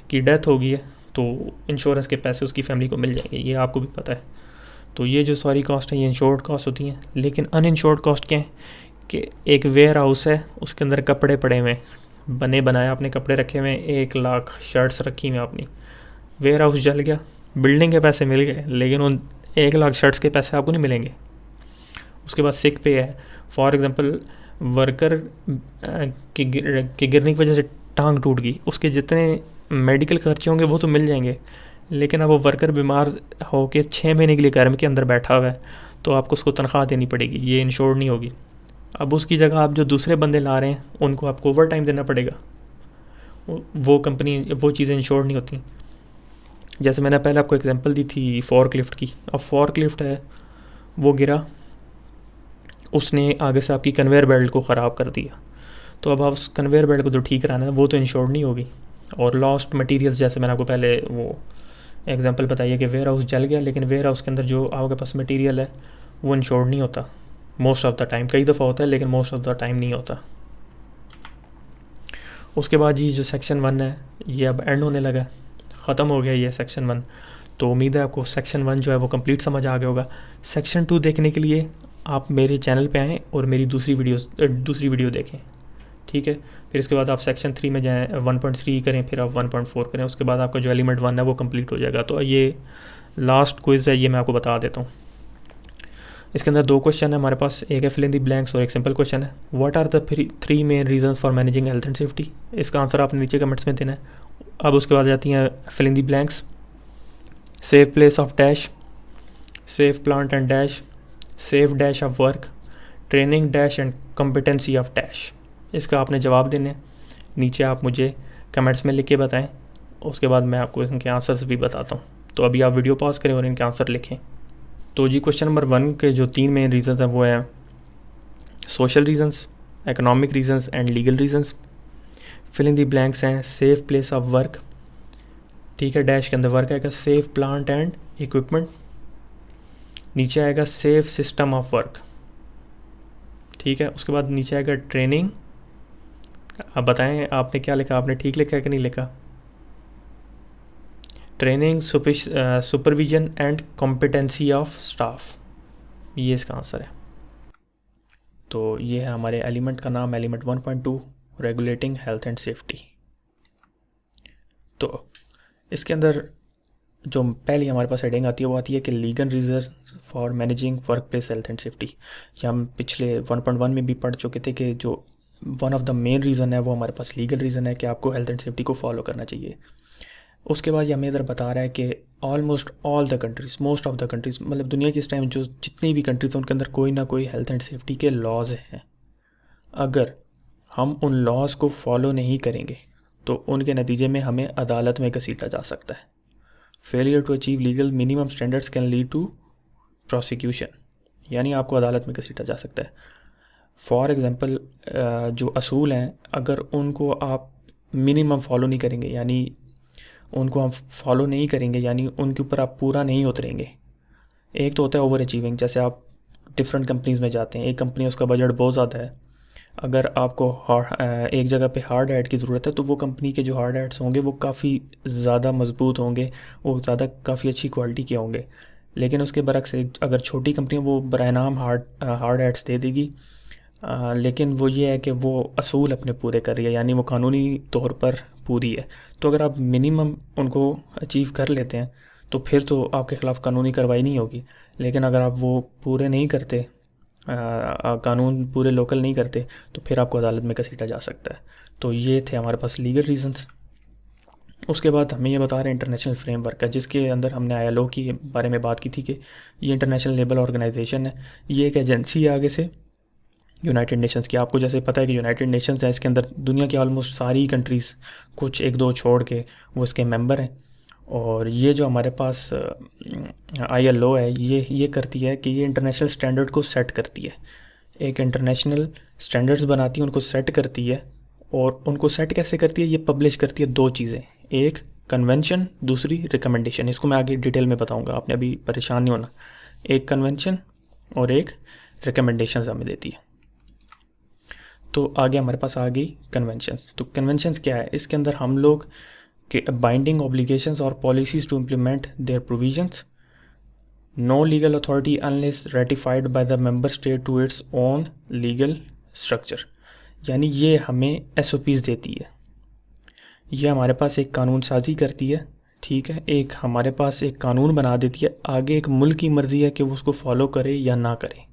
की डेथ हो गई है तो इंश्योरेंस के पैसे उसकी फैमिली को मिल जाएंगे, ये आपको भी पता है। तो ये जो सारी कॉस्ट हैं ये इंश्योर्ड कॉस्ट होती हैं। लेकिन अनइंश्योर्ड कॉस्ट क्या है कि एक वेयर हाउस है, उसके अंदर कपड़े पड़े हुए हैं, बने बनाए आपने कपड़े रखे हुए हैं, 1 लाख शर्ट्स रखी हुई अपनी, वेयर हाउस जल गया, बिल्डिंग के पैसे मिल गए, लेकिन उन 1 लाख शर्ट्स के पैसे आपको नहीं मिलेंगे। उसके बाद सिक पे है, फॉर एग्ज़ाम्पल वर्कर के गिरने की वजह से टांग टूट गई, उसके जितने मेडिकल खर्चे होंगे वो तो मिल जाएंगे, लेकिन अब वो वर्कर बीमार हो के 6 महीने के लिए घर के अंदर बैठा हुआ है, तो आपको उसको तनख्वाह देनी पड़ेगी, ये इंश्योर्ड नहीं होगी। अब उसकी जगह आप जो दूसरे बंदे ला रहे हैं उनको आपको ओवर टाइम देना पड़ेगा, वो कंपनी वो चीज़ें इंश्योर्ड नहीं होती। जैसे मैंने पहले आपको एग्जांपल दी थी फॉर्क लिफ्ट की। अब फॉर्क लिफ्ट है, वो गिरा, उसने आगे से आपकी कन्वेयर बेल्ट को ख़राब कर दिया, तो अब आप उस कन्वेयर बेल्ट को जो ठीक कराना है वो तो इंश्योर्ड नहीं होगी। और लॉस्ट मटेरियल्स, जैसे मैंने आपको पहले वो एग्जांपल बताइए कि वेयर हाउस जल गया, लेकिन वेयर हाउस के अंदर जो आपके पास मटेरियल है वो इंश्योर्ड नहीं होता मोस्ट ऑफ द टाइम। कई दफ़ा होता है लेकिन मोस्ट ऑफ द टाइम नहीं होता। उसके बाद जी जो सेक्शन 1 है ये अब एंड होने लगा, ख़त्म हो गया ये सेक्शन 1। तो उम्मीद है आपको सेक्शन 1 जो है वो कंप्लीट समझ आ गया होगा। सेक्शन 2 देखने के लिए आप मेरे चैनल पे आएँ और मेरी दूसरी वीडियो देखें, ठीक है। फिर इसके बाद आप सेक्शन 3 में जाएँ, 1.3 करें, फिर आप 1.4 करें, उसके बाद आपका जो एलिमेंट 1 है वो कंप्लीट हो जाएगा। तो ये लास्ट क्विज़ है, ये मैं आपको बता देता हूँ। इसके अंदर 2 क्वेश्चन है हमारे पास, एक है फिल इन दी ब्लैंक्स और एक सिंपल क्वेश्चन है, what are the 3 main reasons for managing health and safety. इसका आंसर आपने नीचे कमेंट्स में देना है। अब उसके बाद जाती हैं fill in the blanks, safe place of dash, safe plant and dash, safe dash of work, training dash and competency of dash. इसका आपने जवाब देने हैं, नीचे आप मुझे कमेंट्स में लिख के बताएं, उसके बाद मैं आपको इनके आंसर्स भी बताता हूँ। तो अभी आप वीडियो पॉज करें और इनके आंसर लिखें। तो जी क्वेश्चन नंबर 1 के जो 3 मेन रीजंस हैं वो हैं social reasons, economic reasons and legal reasons. Fill in the blanks हैं सेफ प्लेस ऑफ वर्क, ठीक है, डैश के अंदर वर्क आएगा, सेफ प्लांट एंड इक्विपमेंट, नीचे आएगा सेफ सिस्टम ऑफ वर्क, ठीक है। उसके बाद नीचे आएगा ट्रेनिंग। अब बताएं आपने क्या लिखा, आपने ठीक लिखा है कि नहीं लिखा। Training, supervision and competency of staff, ये इसका आंसर है। तो ये है हमारे एलिमेंट का नाम, element 1.2 regulating health and safety. तो इसके अंदर जो पहली हमारे पास हेडिंग आती है वो आती है कि legal reason for managing work place health and safety. ये हम पिछले 1.1 में भी पढ़ चुके थे कि जो one of the main reason है वो हमारे पास लीगल रीज़न है कि आपको हेल्थ एंड सेफ्टी को फॉलो करना चाहिए। उसके बाद ये हमें इधर बता रहा है कि almost all the countries, most of the countries, मतलब दुनिया की इस टाइम जो जितनी भी कंट्रीज़ हैं उनके अंदर कोई ना कोई हेल्थ एंड सेफ्टी के लॉज हैं। अगर हम उन लॉज को फॉलो नहीं करेंगे तो उनके नतीजे में हमें अदालत में घसीटा जा सकता है। Failure to achieve legal minimum standards can lead to prosecution, यानी आपको अदालत में घसीटा जा सकता है। फॉर एग्ज़ाम्पल जो असूल हैं अगर उनको आप मिनिमम फॉलो नहीं करेंगे, यानी उनको हम फॉलो नहीं करेंगे, यानी उनके ऊपर आप पूरा नहीं उतरेंगे। एक तो होता है ओवर अचीविंग, जैसे आप डिफरेंट कंपनीज़ में जाते हैं, एक कंपनी उसका बजट बहुत ज़्यादा है, अगर आपको एक जगह पे हार्ड हैट की ज़रूरत है तो वो कंपनी के जो हार्ड हैट्स होंगे वो काफ़ी ज़्यादा मजबूत होंगे, वो काफ़ी अच्छी क्वालिटी के होंगे। लेकिन उसके बरक्स अगर छोटी कंपनी वो बराए नाम हार्ड हैट्स दे देगी, लेकिन वो ये है कि वो असूल अपने पूरे कर रही है, यानी वो कानूनी तौर पर पूरी है। तो अगर आप मिनिमम उनको अचीव कर लेते हैं तो फिर तो आपके ख़िलाफ़ कानूनी कार्रवाई नहीं होगी। लेकिन अगर आप वो पूरे नहीं करते, कानून पूरे लोकल नहीं करते, तो फिर आपको अदालत में घसीटा जा सकता है। तो ये थे हमारे पास लीगल रीजंस। उसके बाद हमें ये बता रहे हैं इंटरनेशनल फ्रेमवर्क है, जिसके अंदर हमने ILO के बारे में बात की थी कि ये इंटरनेशनल लेबर ऑर्गेनाइजेशन है। ये एक एजेंसी है आगे से यूनाइटेड नेशंस की। आपको जैसे पता है कि यूनाइटेड नेशंस है, इसके अंदर दुनिया की ऑलमोस्ट सारी कंट्रीज़, कुछ एक दो छोड़ के, वो इसके मेंबर हैं। और ये जो हमारे पास ILO है, ये करती है कि ये इंटरनेशनल स्टैंडर्ड को सेट करती है, एक इंटरनेशनल स्टैंडर्ड्स बनाती है, उनको सेट करती है। और उनको सेट कैसे करती है, ये पब्लिश करती है दो चीज़ें, एक कन्वेंशन, दूसरी रिकमेंडेशन। इसको मैं आगे डिटेल में बताऊंगा, आपने अभी परेशान नहीं होना। एक कन्वेंशन और एक रिकमेंडेशन हमें देती है। तो आगे हमारे पास आ गई कन्वेंशंस। तो कन्वेंशंस क्या है, इसके अंदर हम लोग के बाइंडिंग ऑब्लिगेशंस और policies to implement their provisions, no legal authority unless ratified by the member state to its own legal structure. यानी ये हमें SOPs देती है, ये हमारे पास एक कानून साजी करती है, ठीक है, एक हमारे पास एक कानून बना देती है। आगे एक मुल्क की मर्ज़ी है कि वो उसको फॉलो करे या ना करे,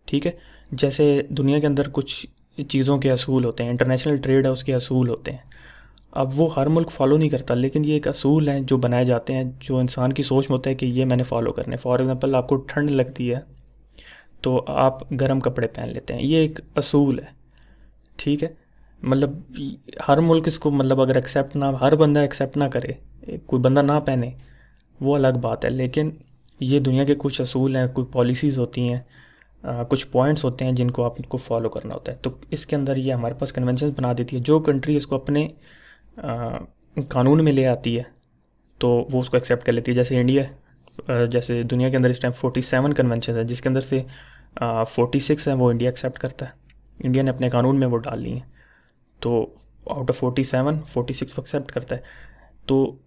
ठीक है। जैसे दुनिया के अंदर कुछ चीज़ों के असूल होते हैं, इंटरनेशनल ट्रेड है उसके असूल होते हैं। अब वो हर मुल्क फॉलो नहीं करता, लेकिन ये एक असूल हैं जो बनाए जाते हैं, जो इंसान की सोच में होता है कि ये मैंने फ़ॉलो करने। फॉर एग्ज़ाम्पल, आपको ठंड लगती है तो आप गर्म कपड़े पहन लेते हैं, ये एक असूल है, ठीक है। मतलब हर मुल्क इसको, मतलब अगर एक्सेप्ट ना, हर बंदा एक्सेप्ट ना करे, कोई बंदा ना पहने, वो अलग बात है। लेकिन ये दुनिया के कुछ असूल हैं, कुछ पॉलिसीज़ होती हैं, कुछ पॉइंट्स होते हैं जिनको आपको फॉलो करना होता है। तो इसके अंदर ये हमारे पास कन्वेंशन बना देती है। जो कंट्री इसको अपने कानून में ले आती है तो वो उसको एक्सेप्ट कर लेती है। जैसे इंडिया, जैसे दुनिया के अंदर इस टाइम 47 कन्वेंशन है, जिसके अंदर से 46 है वो इंडिया एक्सेप्ट करता है, इंडिया ने अपने कानून में वो डाल ली हैं। तो आउट ऑफ 47, 46 वो एक्सेप्ट करता है। तो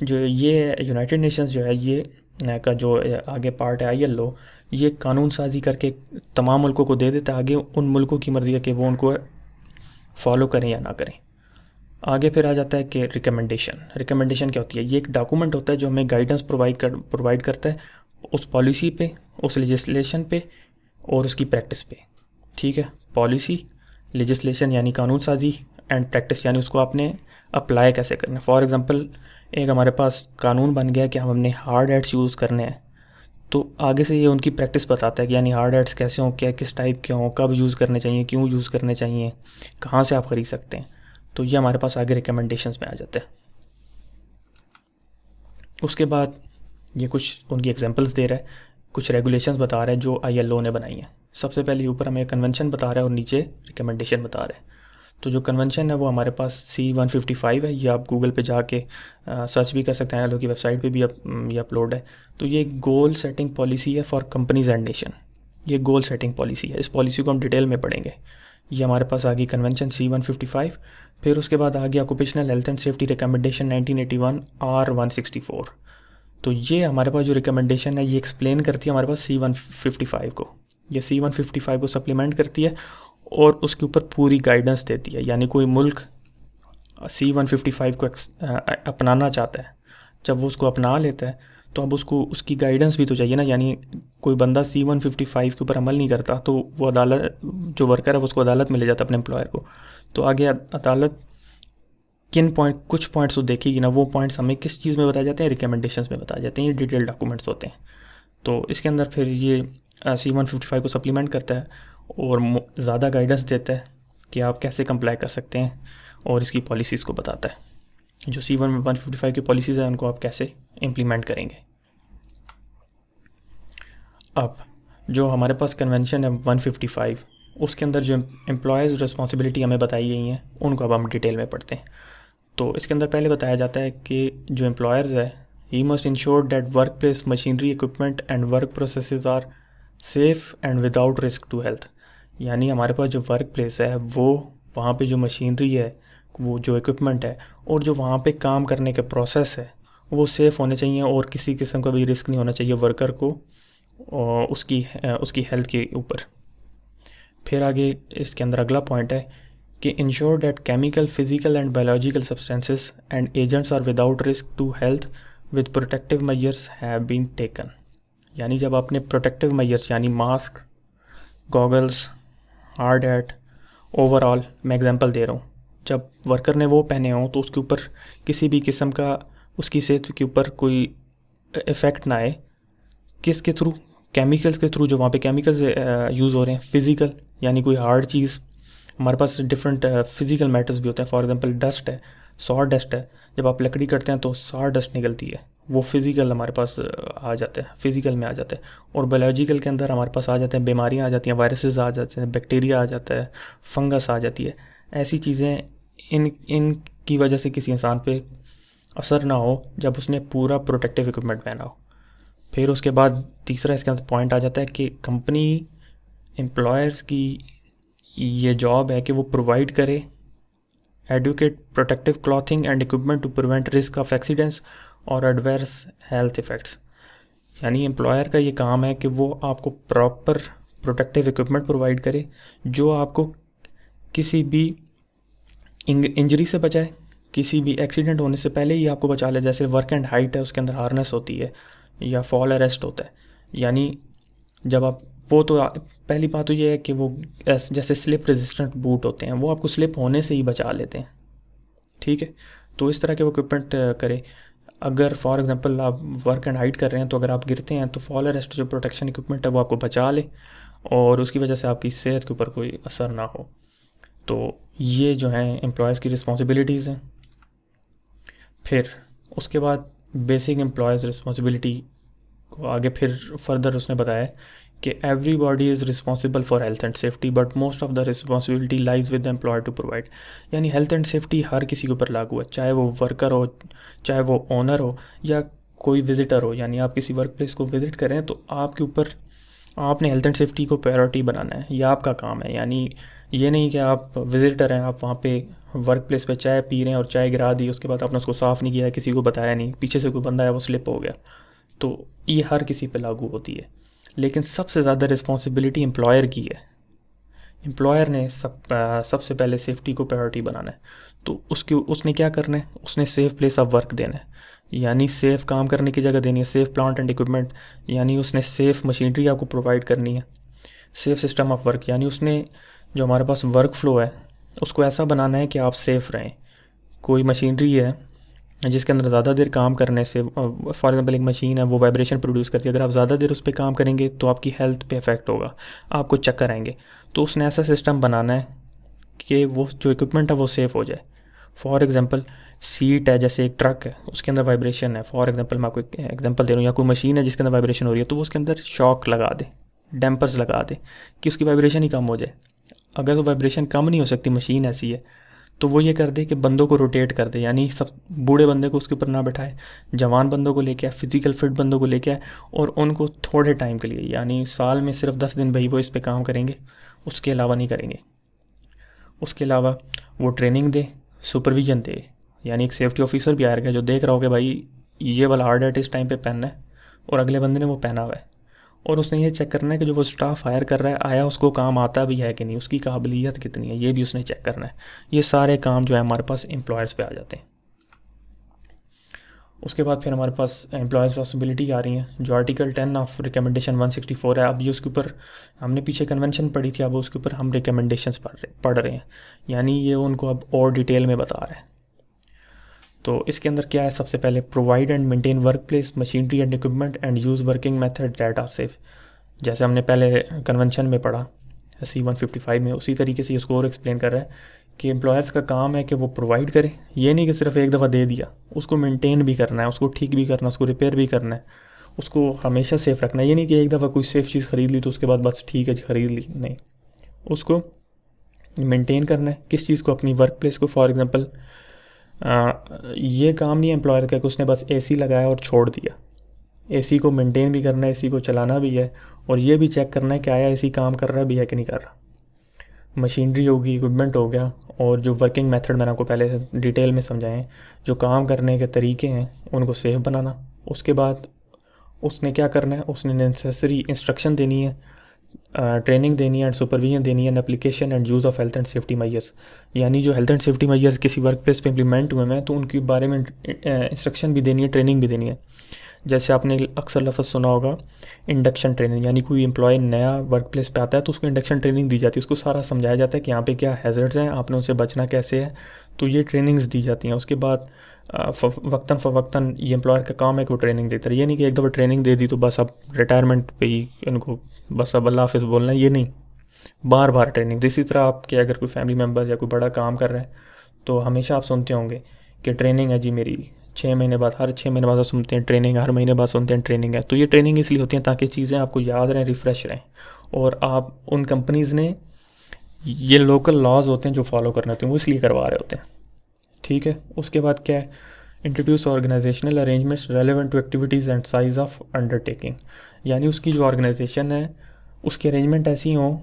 जो ये यूनाइटेड नेशंस जो है, ये का जो आगे पार्ट है ILO, ये कानून साजी करके तमाम मुल्कों को दे देता है। आगे उन मुल्कों की मर्ज़ी है कि वो उनको फॉलो करें या ना करें। आगे फिर आ जाता है कि रिकमेंडेशन क्या होती है। ये एक डॉक्यूमेंट होता है जो हमें गाइडेंस प्रोवाइड करता है उस पॉलिसी पे, उस लेजिस्लेशन पे और उसकी प्रैक्टिस पे, ठीक है। पॉलिसी, लेजिस्लेशन यानी कानून साजी, एंड प्रैक्टिस यानी उसको आपने अप्लाई कैसे करना है। फॉर एग्ज़ाम्पल, एक हमारे पास कानून बन गया कि हम अपने हार्ड हैट्स यूज़ करने हैं, तो आगे से ये उनकी प्रैक्टिस बताता है कि यानी हार्ड हैट्स कैसे हों, क्या किस टाइप के हों, कब यूज़ करने चाहिए, क्यों यूज़ करने चाहिए, कहाँ से आप ख़रीद सकते हैं। तो ये हमारे पास आगे रिकमेंडेशंस में आ जाते हैं। उसके बाद ये कुछ उनकी एग्जांपल्स दे रहा है, कुछ रेगुलेशंस बता रहा है जो ILO ने बनाई हैं। सबसे पहले ऊपर हमें कन्वेंशन बता रहा है और नीचे रिकमेंडेशन बता रहा है। तो जो कन्वेंशन है वो हमारे पास C-155 है, ये आप गूगल पे जाके सर्च भी कर सकते हैं, ILO की वेबसाइट पे भी ये अपलोड है। तो ये गोल सेटिंग पॉलिसी है फॉर कंपनीज एंड नेशन, ये गोल सेटिंग पॉलिसी है। इस पॉलिसी को हम डिटेल में पढ़ेंगे। ये हमारे पास आ गई कन्वेंशन C-155। फिर उसके बाद आ गया occupational health and safety recommendation 1981 R-164। तो ये हमारे पास जो रिकमेंडेशन है ये एक्सप्लेन करती है हमारे पास C-155 को, ये C-155 को सप्लीमेंट करती है और उसके ऊपर पूरी गाइडेंस देती है। यानी कोई मुल्क C-155 को अपनाना चाहता है, जब वो उसको अपना लेता है तो अब उसको उसकी गाइडेंस भी तो चाहिए ना। यानी कोई बंदा C-155 के ऊपर अमल नहीं करता तो वो अदालत, जो वर्कर है वो उसको अदालत में ले जाता है अपने एम्प्लॉयर को। तो आगे अदालत कुछ पॉइंट्स तो देखेगी ना, वो पॉइंट्स हमें किस चीज़ में बताए जाते हैं, रिकमेंडेशंस में बताए जाते हैं। ये डिटेल डॉक्यूमेंट्स होते हैं। तो इसके अंदर फिर ये C-155 को सप्लीमेंट करता है और ज़्यादा गाइडेंस देता है कि आप कैसे कंप्लाई कर सकते हैं, और इसकी पॉलिसीज़ को बताता है। जो C-155 की पॉलिसीज़ हैं उनको आप कैसे इम्प्लीमेंट करेंगे। अब जो हमारे पास कन्वेंशन है 155, उसके अंदर जो एम्प्लॉयज़ रिस्पॉन्सिबिलिटी हमें बताई गई हैं उनको अब हम डिटेल में पढ़ते हैं। तो इसके अंदर पहले बताया जाता है कि जो एम्प्लॉयर्स है, he must ensure that work place machinery equipment and work processes are safe and without risk to health. यानी हमारे पास जो वर्क प्लेस है, वो वहाँ पे जो मशीनरी है, वो जो इक्विपमेंट है और जो वहाँ पे काम करने के प्रोसेस है वो सेफ़ होने चाहिए और किसी किस्म का भी रिस्क नहीं होना चाहिए वर्कर को और उसकी हेल्थ के ऊपर। फिर आगे इसके अंदर अगला पॉइंट है कि ensure that chemical, physical and biological substances and agents are without risk to health with protective measures have been taken. यानी जब आपने प्रोटेक्टिव मेजर्स यानी mask, goggles, hard hat, overall मैं एग्जांपल दे रहा हूँ, जब वर्कर ने वो पहने हों तो उसके ऊपर किसी भी किस्म का उसकी सेहत के ऊपर कोई इफ़ेक्ट ना आए। किसके थ्रू? केमिकल्स के थ्रू। जो वहाँ पे केमिकल्स यूज़ हो रहे हैं, फिज़िकल यानी कोई हार्ड चीज़, हमारे पास डिफरेंट फिज़िकल मैटर्स भी होते हैं। फॉर एग्जांपल डस्ट है, सॉ डस्ट है, जब आप लकड़ी करते हैं तो सॉ डस्ट निकलती है, वो फिज़िकल हमारे पास आ जाते हैं, फिज़िकल में आ जाते हैं। और बायोलॉजिकल के अंदर हमारे पास आ जाते हैं, बीमारियाँ आ जाती हैं, वायरसेस आ जाते हैं, बैक्टीरिया आ जाता है, फंगस आ जाती है। ऐसी चीज़ें इनकी वजह से किसी इंसान पे असर ना हो जब उसने पूरा प्रोटेक्टिव इक्विपमेंट पहना हो। फिर उसके बाद तीसरा इसके अंदर पॉइंट आ जाता है कि कंपनी एम्प्लॉयर्स की ये जॉब है कि वो प्रोवाइड करे adequate protective clothing and equipment to prevent risk of accidents और एडवर्स हेल्थ इफ़ेक्ट्स। यानी एम्प्लॉयर का ये काम है कि वो आपको प्रॉपर प्रोटेक्टिव इक्विपमेंट प्रोवाइड करे जो आपको किसी भी इंजरी से बचाए, किसी भी एक्सीडेंट होने से पहले ही आपको बचा ले। जैसे वर्क एंड हाइट है, उसके अंदर हार्नेस होती है या फॉल अरेस्ट होता है। यानी जब आप वो तो पहली बात तो ये है कि वो जैसे स्लिप रेजिस्टेंट बूट होते हैं, वो आपको स्लिप होने से ही बचा लेते हैं, ठीक है। तो इस तरह के वो इक्विपमेंट करें। अगर फॉर एग्जांपल आप वर्क एंड हाइट कर रहे हैं तो अगर आप गिरते हैं तो फॉल अरेस्ट जो प्रोटेक्शन इक्विपमेंट है वो आपको बचा ले और उसकी वजह से आपकी सेहत के ऊपर कोई असर ना हो। तो ये जो हैं एम्प्लॉयज़ की रिस्पॉन्सिबिलिटीज़ हैं। फिर उसके बाद बेसिक एम्प्लॉयज़ रिस्पॉन्सिबिलिटी को आगे फिर फर्दर उसने बताया कि everybody is responsible for health and safety but most of the responsibility lies with the employer to provide. यानी हेल्थ एंड सेफ्टी हर किसी के ऊपर लागू है, चाहे वो वर्कर हो, चाहे वो ओनर हो या कोई विज़िटर हो। यानी आप किसी वर्क प्लेस को विज़िट करें तो आपके ऊपर आपने हेल्थ एंड सेफ्टी को प्रायोरिटी बनाना है, ये आपका काम है। यानी ये नहीं कि आप विज़िटर हैं, आप वहाँ पे वर्क प्लेस पे चाय पी रहे हैं और चाय गिरा दी, उसके बाद आपने उसको साफ़ नहीं किया, किसी को बताया नहीं, पीछे से कोई बंदा है वो स्लिप हो गया, तो ये हर किसी पे लागू होती है। लेकिन सबसे ज़्यादा रिस्पॉन्सिबिलिटी एम्प्लॉयर की है। एम्प्लॉयर ने सबसे पहले सेफ्टी को प्रायोरिटी बनाना है। तो उसने क्या करना है? उसने सेफ़ प्लेस ऑफ वर्क देना है, यानी सेफ़ काम करने की जगह देनी है, सेफ़ प्लांट एंड इक्विपमेंट, यानी उसने सेफ़ मशीनरी आपको प्रोवाइड करनी है, सेफ़ सिस्टम ऑफ वर्क, यानी उसने जो हमारे पास वर्क फ्लो है उसको ऐसा बनाना है कि आप सेफ़ रहें। कोई मशीनरी है जिसके अंदर ज़्यादा देर काम करने से, फॉर एग्जांपल एक मशीन है वो वाइब्रेशन प्रोड्यूस करती है, अगर आप ज़्यादा देर उस पर काम करेंगे तो आपकी हेल्थ पे इफ़ेक्ट होगा, आपको चक्कर आएंगे। तो उसने ऐसा सिस्टम बनाना है कि वो जो इक्विपमेंट है वो सेफ़ हो जाए। फॉर एग्जांपल सीट है, जैसे एक ट्रक है उसके अंदर वाइब्रेशन है, फॉर एग्जांपल मैं आपको एक एग्जांपल दे रहा हूँ, या कोई मशीन है जिसके अंदर वाइब्रेशन हो रही है तो वो उसके अंदर शॉक लगा दे, डैम्पर्स लगा दे कि उसकी वाइब्रेशन ही कम हो जाए। अगर वो वाइब्रेशन कम नहीं हो सकती, मशीन ऐसी है, तो वो ये कर दे कि बंदों को रोटेट कर दे, यानी सब बूढ़े बंदे को उसके ऊपर ना बैठाए, जवान बंदों को लेके आए, फिज़िकल फिट बंदों को लेके आए और उनको थोड़े टाइम के लिए, यानी साल में सिर्फ 10 दिन भाई वो इस पे काम करेंगे, उसके अलावा नहीं करेंगे। उसके अलावा वो ट्रेनिंग दे, सुपरविजन दे, यानी एक सेफ्टी ऑफिसर भी आएगा जो देख रहा हो कि भाई ये वाला हार्ड हैट इस टाइम पे पहनना है और अगले बंदे ने वो पहना हुआ है, और उसने ये चेक करना है कि जो वो स्टाफ हायर कर रहा है आया उसको काम आता भी है कि नहीं, उसकी काबिलियत कितनी है, ये भी उसने चेक करना है। ये सारे काम जो है हमारे पास एम्प्लॉयर्स पे आ जाते हैं। उसके बाद फिर हमारे पास एम्प्लॉयज़ रिस्पॉन्सिबिलिटी आ रही हैं, जो आर्टिकल 10 ऑफ रिकमेंडेशन 164 है। अब ये उसके ऊपर हमने पीछे कन्वेंशन पढ़ी थी, अब उसके ऊपर हम रिकमेंडेशंस पढ़ रहे हैं, यानी ये उनको अब और डिटेल में बता रहे हैं। तो इसके अंदर क्या है? सबसे पहले provide and maintain work place machinery and equipment and use working method that are safe. जैसे हमने पहले कन्वेंशन में पढ़ा C-155 में, उसी तरीके से इसको और एक्सप्लेन कर रहा है कि एम्प्लॉयर्स का काम है कि वो प्रोवाइड करे, ये नहीं कि सिर्फ एक दफ़ा दे दिया, उसको मेंटेन भी करना है, उसको ठीक भी करना है, उसको रिपेयर भी करना है, उसको हमेशा सेफ़ रखना है। ये नहीं कि एक दफ़ा कोई सेफ़ चीज़ ख़रीद ली तो उसके बाद बस ठीक है ख़रीद ली, नहीं, उसको मेंटेन करना है। किस चीज़ को? अपनी वर्क प्लेस को। फॉर एग्ज़ाम्पल ये काम नहीं है एम्प्लॉयर का कि उसने बस AC लगाया और छोड़ दिया, AC को मेंटेन भी करना है, AC को चलाना भी है, और ये भी चेक करना है कि आया AC काम कर रहा है भी है कि नहीं कर रहा। मशीनरी होगी, इक्विपमेंट हो गया, और जो वर्किंग मेथड मैंने आपको पहले डिटेल में समझाएं, जो काम करने के तरीके हैं उनको सेफ बनाना। उसके बाद उसने क्या करना है? उसने नेसेसरी इंस्ट्रक्शन देनी है ट्रेनिंग देनी है एंड सुपरविजन देनी है an application and use of health and safety measures. यानी जो हेल्थ एंड सेफ्टी मेजर्स किसी वर्क प्लेस पे इम्प्लीमेंट हुए हैं तो उनके बारे में इंस्ट्रक्शन भी देनी है, ट्रेनिंग भी देनी है। जैसे आपने अक्सर लफ्ज़ सुना होगा इंडक्शन ट्रेनिंग, यानी कोई एम्प्लॉय नया वर्क प्लेस पे आता है तो उसको इंडक्शन ट्रेनिंग दी जाती है, उसको सारा समझाया जाता है कि यहाँ पे क्या हैज़र्ड्स हैं, आपने उनसे बचना कैसे है। तो ये ट्रेनिंग्स दी जाती हैं। उसके बाद वक्तन फ़वक्तन ये एम्प्लॉयर का काम है कि वो ट्रेनिंग देता है। ये नहीं कि एक दफ़ा ट्रेनिंग दे दी तो बस अब रिटायरमेंट पे ही इनको बस अब अल्लाह हाफ़िज़ बोलना है, ये नहीं, बार बार ट्रेनिंग। इसी तरह आपके अगर कोई फैमिली मेम्बर या कोई बड़ा काम कर रहा है तो हमेशा आप सुनते होंगे कि ट्रेनिंग है जी मेरी 6 महीने बाद, हर 6 महीने बाद आप सुनते हैं ट्रेनिंग, हर महीने बाद सुनते हैं ट्रेनिंग है। तो ये ट्रेनिंग इसलिए होती है ताकि चीज़ें आपको याद रहें, रिफ़्रेश रहें। और आप उन कंपनीज़ ने ये लोकल लॉज होते हैं जो फॉलो करने होते हैं वो इसलिए करवा रहे होते हैं। ठीक है। उसके बाद क्या है, introduce organisational arrangements relevant to activities and size of undertaking. यानी उसकी जो ऑर्गेनाइजेशन है उसकी अरेंजमेंट ऐसी हो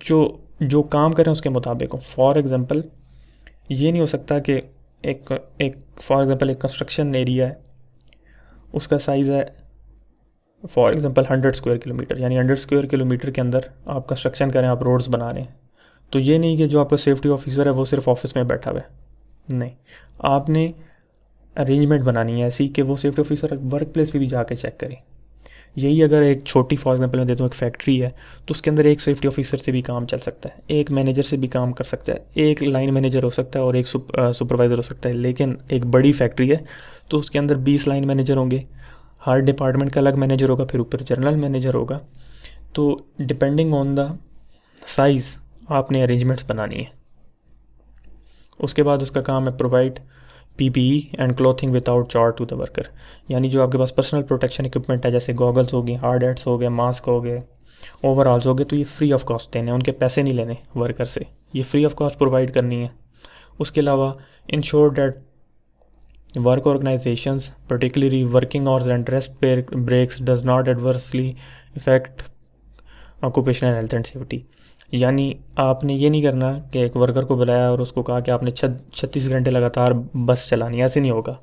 जो जो काम करें उसके मुताबिक हो। फॉर एग्ज़ाम्पल ये नहीं हो सकता कि एक एक फॉर एग्ज़ाम्पल एक कंस्ट्रक्शन एरिया है, उसका साइज़ है फॉर एग्ज़ाम्पल 100 स्क्वायर किलोमीटर, यानी 100 स्क्वायर किलोमीटर के अंदर आप कंस्ट्रक्शन करें, आप रोड्स बना रहे हैं। तो ये नहीं कि जो आपका सेफ्टी ऑफिसर है वो सिर्फ ऑफिस में बैठा हुआ है, नहीं, आपने अरेंजमेंट बनानी है ऐसी कि वो सेफ्टी ऑफिसर वर्क प्लेस पर भी जाके चेक करें। यही अगर एक छोटी फॉर एग्जाम्पल मैं देता हूँ, एक फैक्ट्री है तो उसके अंदर एक सेफ्टी ऑफिसर से भी काम चल सकता है, एक मैनेजर से भी काम कर सकता है, एक लाइन मैनेजर हो सकता है और एक सुपरवाइज़र हो सकता है। लेकिन एक बड़ी फैक्ट्री है तो उसके अंदर 20 लाइन मैनेजर होंगे, हर डिपार्टमेंट का अलग मैनेजर होगा, फिर ऊपर जनरल मैनेजर होगा। तो डिपेंडिंग ऑन द साइज़ आपने अरेंजमेंट्स बनानी है। उसके बाद उसका काम है provide PPE and clothing without charge to the worker. यानी जो आपके पास पर्सनल प्रोटेक्शन इक्विपमेंट है जैसे गॉगल्स हो गए, हार्ड हैट्स हो गए, मास्क हो गए, ओवरऑल्स हो गए, तो ये फ्री ऑफ कॉस्ट देने हैं, उनके पैसे नहीं लेने वर्कर से, ये फ्री ऑफ कॉस्ट प्रोवाइड करनी है। उसके अलावा ensure that work organisations particularly working hours and rest breaks does not adversely effect occupational health and safety. यानी आपने ये नहीं करना कि एक वर्कर को बुलाया और उसको कहा कि आपने 36 घंटे लगातार बस चलानी, ऐसे नहीं होगा।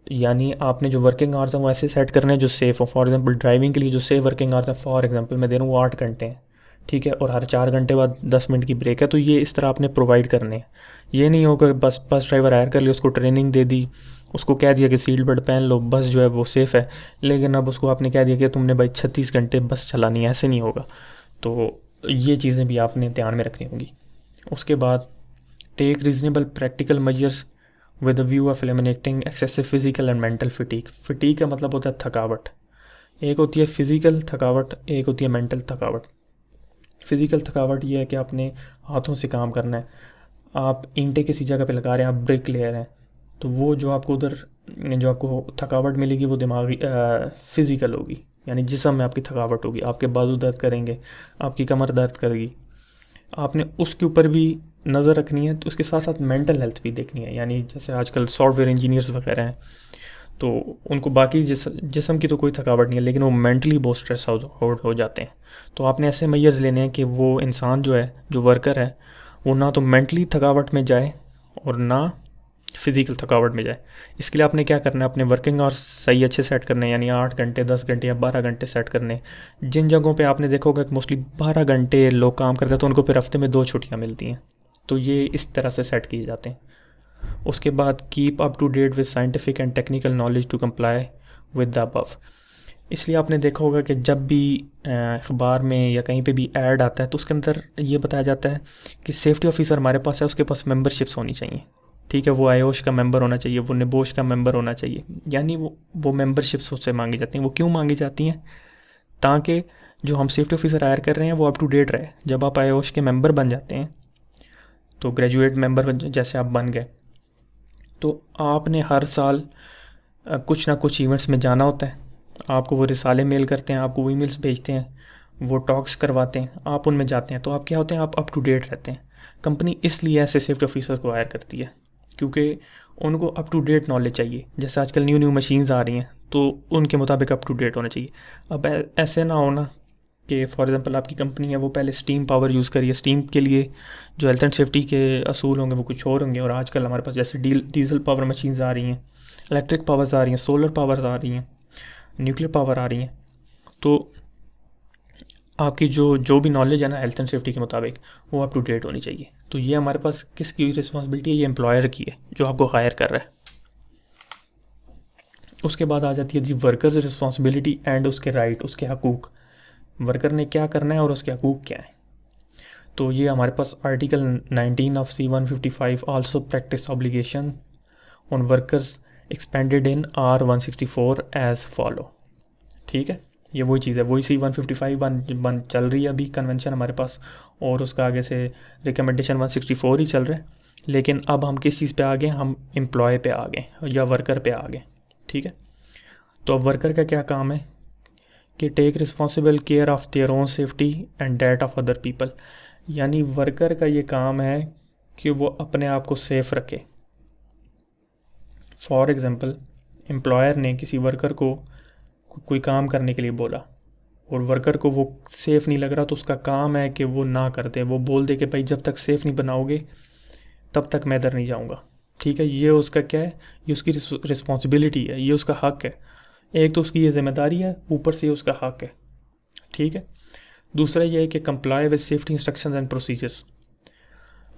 यानी आपने जो वर्किंग आवर्स हैं वो ऐसे सेट करने हैं जो सेफ़ हो। फॉर एग्जांपल ड्राइविंग के लिए जो सेफ वर्किंग आवर्स हैं, फॉर एग्जांपल मैं दे रहा हूँ वो 8 घंटे हैं, ठीक है, और हर 4 घंटे बाद 10 मिनट की ब्रेक है। तो ये इस तरह आपने प्रोवाइड करने हैं। ये नहीं होगा बस ड्राइवर हायर कर लिया, उसको ट्रेनिंग दे दी, उसको कह दिया कि सीट बेल्ट पहन लो, बस जो है वो सेफ़ है, लेकिन अब उसको आपने कह दिया कि तुमने भाई 36 घंटे बस चलानी है, ऐसे नहीं होगा। तो ये चीज़ें भी आपने ध्यान में रखनी होंगी। उसके बाद take reasonable practical measures with the view of eliminating excessive physical and mental fatigue. Fatigue का मतलब होता है थकावट। एक होती है फिज़िकल थकावट, एक होती है मेंटल थकावट। फिज़िकल थकावट ये है कि आपने हाथों से काम करना है, आप ईंटें किसी जगह पे लगा रहे हैं, आप ब्रेक ले रहे हैं, तो वो जो आपको उधर जो आपको थकावट मिलेगी वो दिमागी फ़िज़िकल होगी, यानी जिस्म में आपकी थकावट होगी, आपके बाजू दर्द करेंगे, आपकी कमर दर्द करेगी। आपने उसके ऊपर भी नज़र रखनी है। तो उसके साथ साथ मेंटल हेल्थ भी देखनी है। यानी जैसे आजकल सॉफ्टवेयर इंजीनियर्स वगैरह हैं तो उनको बाकी जिस्म की तो कोई थकावट नहीं है, लेकिन वो मेंटली बहुत स्ट्रेस आउट हो जाते हैं। तो आपने ऐसे मेजर्स लेने हैं कि वो इंसान जो है, जो वर्कर है, वो ना तो मेंटली थकावट में जाए और ना फिज़िकल थकावट में जाए। इसके लिए आपने क्या करना है, अपने वर्किंग आवर्स सही अच्छे सेट करने हैं, यानी 8 घंटे, 10 घंटे या 12 घंटे सेट करने हैं। जिन जगहों पे आपने देखा होगा कि मोस्टली 12 घंटे लोग काम करते हैं तो उनको फिर हफ्ते में 2 छुट्टियां मिलती हैं। तो ये इस तरह से सेट किए जाते हैं। उसके बाद keep up to date with scientific and technical knowledge to comply with the above. इसलिए आपने देखा होगा कि जब भी अखबार में या कहीं पे भी ऐड आता है तो उसके अंदर ये बताया जाता है कि सेफ्टी ऑफिसर हमारे पास है, उसके पास मेंबरशिप्स होनी चाहिए, ठीक है, वो आयोश का मेंबर होना चाहिए, वो निबोश का मेंबर होना चाहिए। यानी वो मेंबरशिप्स उससे मांगी जाती हैं। वो क्यों मांगी जाती हैं? ताकि जो हम सेफ्टी ऑफिसर हायर कर रहे हैं वो अप टू डेट रहे। जब आप आयोश के मेंबर बन जाते हैं तो ग्रेजुएट मेंबर जैसे आप बन गए तो आपने हर साल कुछ ना कुछ इवेंट्स में जाना होता है। आपको वो रिसाले मेल करते हैं, आपको वो ईमेल्स भेजते हैं, वो टॉक्स करवाते हैं, आप उनमें जाते हैं। तो आप क्या होते हैं, आप अप टू डेट रहते हैं। कंपनी इसलिए ऐसे सेफ्टी ऑफिसर्स को हायर करती है क्योंकि उनको अप टू डेट नॉलेज चाहिए। जैसे आजकल न्यू मशीन्स आ रही हैं तो उनके मुताबिक अप टू डेट होना चाहिए। अब ऐसे ना होना कि फॉर एग्जांपल आपकी कंपनी है वो पहले स्टीम पावर यूज़ करिए, स्टीम के लिए जो हेल्थ एंड सेफ्टी के असूल होंगे वो कुछ और होंगे, और आजकल हमारे पास जैसे डीजल पावर मशीन्स आ रही हैं, इलेक्ट्रिक पावर्स आ रही हैं, सोलर पावर्स आ रही हैं, न्यूक्लियर पावर आ रही हैं। तो आपकी जो भी नॉलेज है ना हेल्थ एंड सेफ्टी के मुताबिक वो अप टू डेट होनी चाहिए। तो ये हमारे पास किसकी रिस्पॉन्सिबिलिटी है, ये एम्प्लॉयर की है जो आपको हायर कर रहा है। उसके बाद आ जाती है जी वर्कर्स रिस्पॉन्सिबिलिटी एंड उसके राइट, उसके हकूक़, वर्कर ने क्या करना है और उसके हकूक़ क्या हैं। तो ये हमारे पास article 19 of C-155 also practice obligation on workers expanded in R-164 as follow. ठीक है, ये वही चीज़ है, वही C-155 बन चल रही है अभी कन्वेंशन हमारे पास, और उसका आगे से रिकमेंडेशन 164 ही चल रहा है। लेकिन अब हम किस चीज़ पे आ गए, हम एम्प्लॉय पे आ गए या वर्कर पे आ गए। ठीक है, तो अब वर्कर का क्या काम है कि take responsible care of their own safety and that of other people. यानी वर्कर का ये काम है कि वो अपने आप को सेफ़ रखे। फॉर एग्ज़ाम्पल, एम्प्लॉयर ने किसी वर्कर को कोई काम करने के लिए बोला और वर्कर को वो सेफ़ नहीं लग रहा, तो उसका काम है कि वो ना कर दे, वो बोल दे कि भाई जब तक सेफ़ नहीं बनाओगे तब तक मैं इधर नहीं जाऊँगा। ठीक है, ये उसका क्या है, ये उसकी रिस्पॉन्सिबिलिटी है, ये उसका हक़ है। एक तो उसकी ये जिम्मेदारी है, ऊपर से ये उसका हक़ है। ठीक है, दूसरा ये है कि comply with safety instructions and procedures.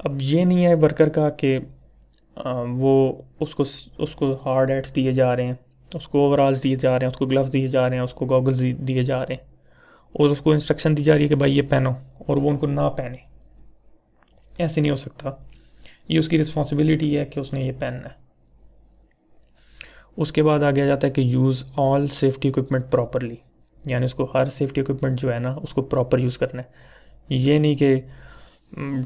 अब ये नहीं है वर्कर का कि वो उसको हार्ड हैट्स दिए जा रहे हैं, उसको ओवरऑल्स दिए जा रहे हैं, उसको ग्लव्स दिए जा रहे हैं, उसको गॉगल्स दिए जा रहे हैं और उसको इंस्ट्रक्शन दी जा रही है कि भाई ये पहनो, और वो उनको ना पहने। ऐसे नहीं हो सकता, ये उसकी रिस्पॉन्सिबिलिटी है कि उसने ये पहनना है। उसके बाद आगे आ जाता है कि use all safety equipment properly, यानी उसको हर सेफ्टी इक्विपमेंट जो है ना उसको प्रॉपर यूज़ करना है। ये नहीं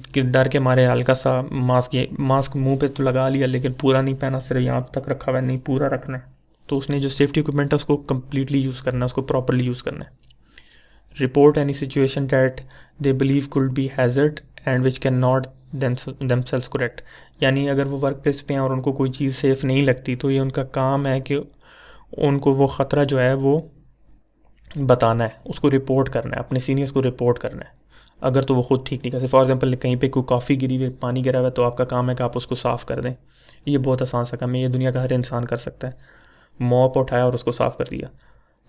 कि डर के मारे हल्का सा मास्क मुंह पे तो लगा लिया लेकिन पूरा नहीं पहना, सिर्फ यहाँ तक रखा हुआ है, नहीं पूरा रखना है। तो उसने जो सेफ्टी इक्विपमेंट है उसको कम्प्लीटली यूज़ करना है, उसको प्रॉपरली यूज़ करना है। Report any situation that they believe could be hazard and which can not themselves correct. यानी अगर वो वर्क प्लेस पे हैं और उनको कोई चीज़ सेफ़ नहीं लगती तो ये उनका काम है कि उनको वो ख़तरा जो है वो बताना है, उसको रिपोर्ट करना है, अपने सीनियर्स को रिपोर्ट करना है। अगर तो वो ख़ुद ठीक नहीं कर सकते, फॉर एग्जांपल कहीं पे कोई कॉफ़ी गिरी हुई, पानी गिरा हुआ है, तो आपका काम है कि आप उसको साफ़ कर दें। ये बहुत आसान सा काम है, ये दुनिया का हर इंसान कर सकता है। मॉप उठाया और उसको साफ़ कर दिया।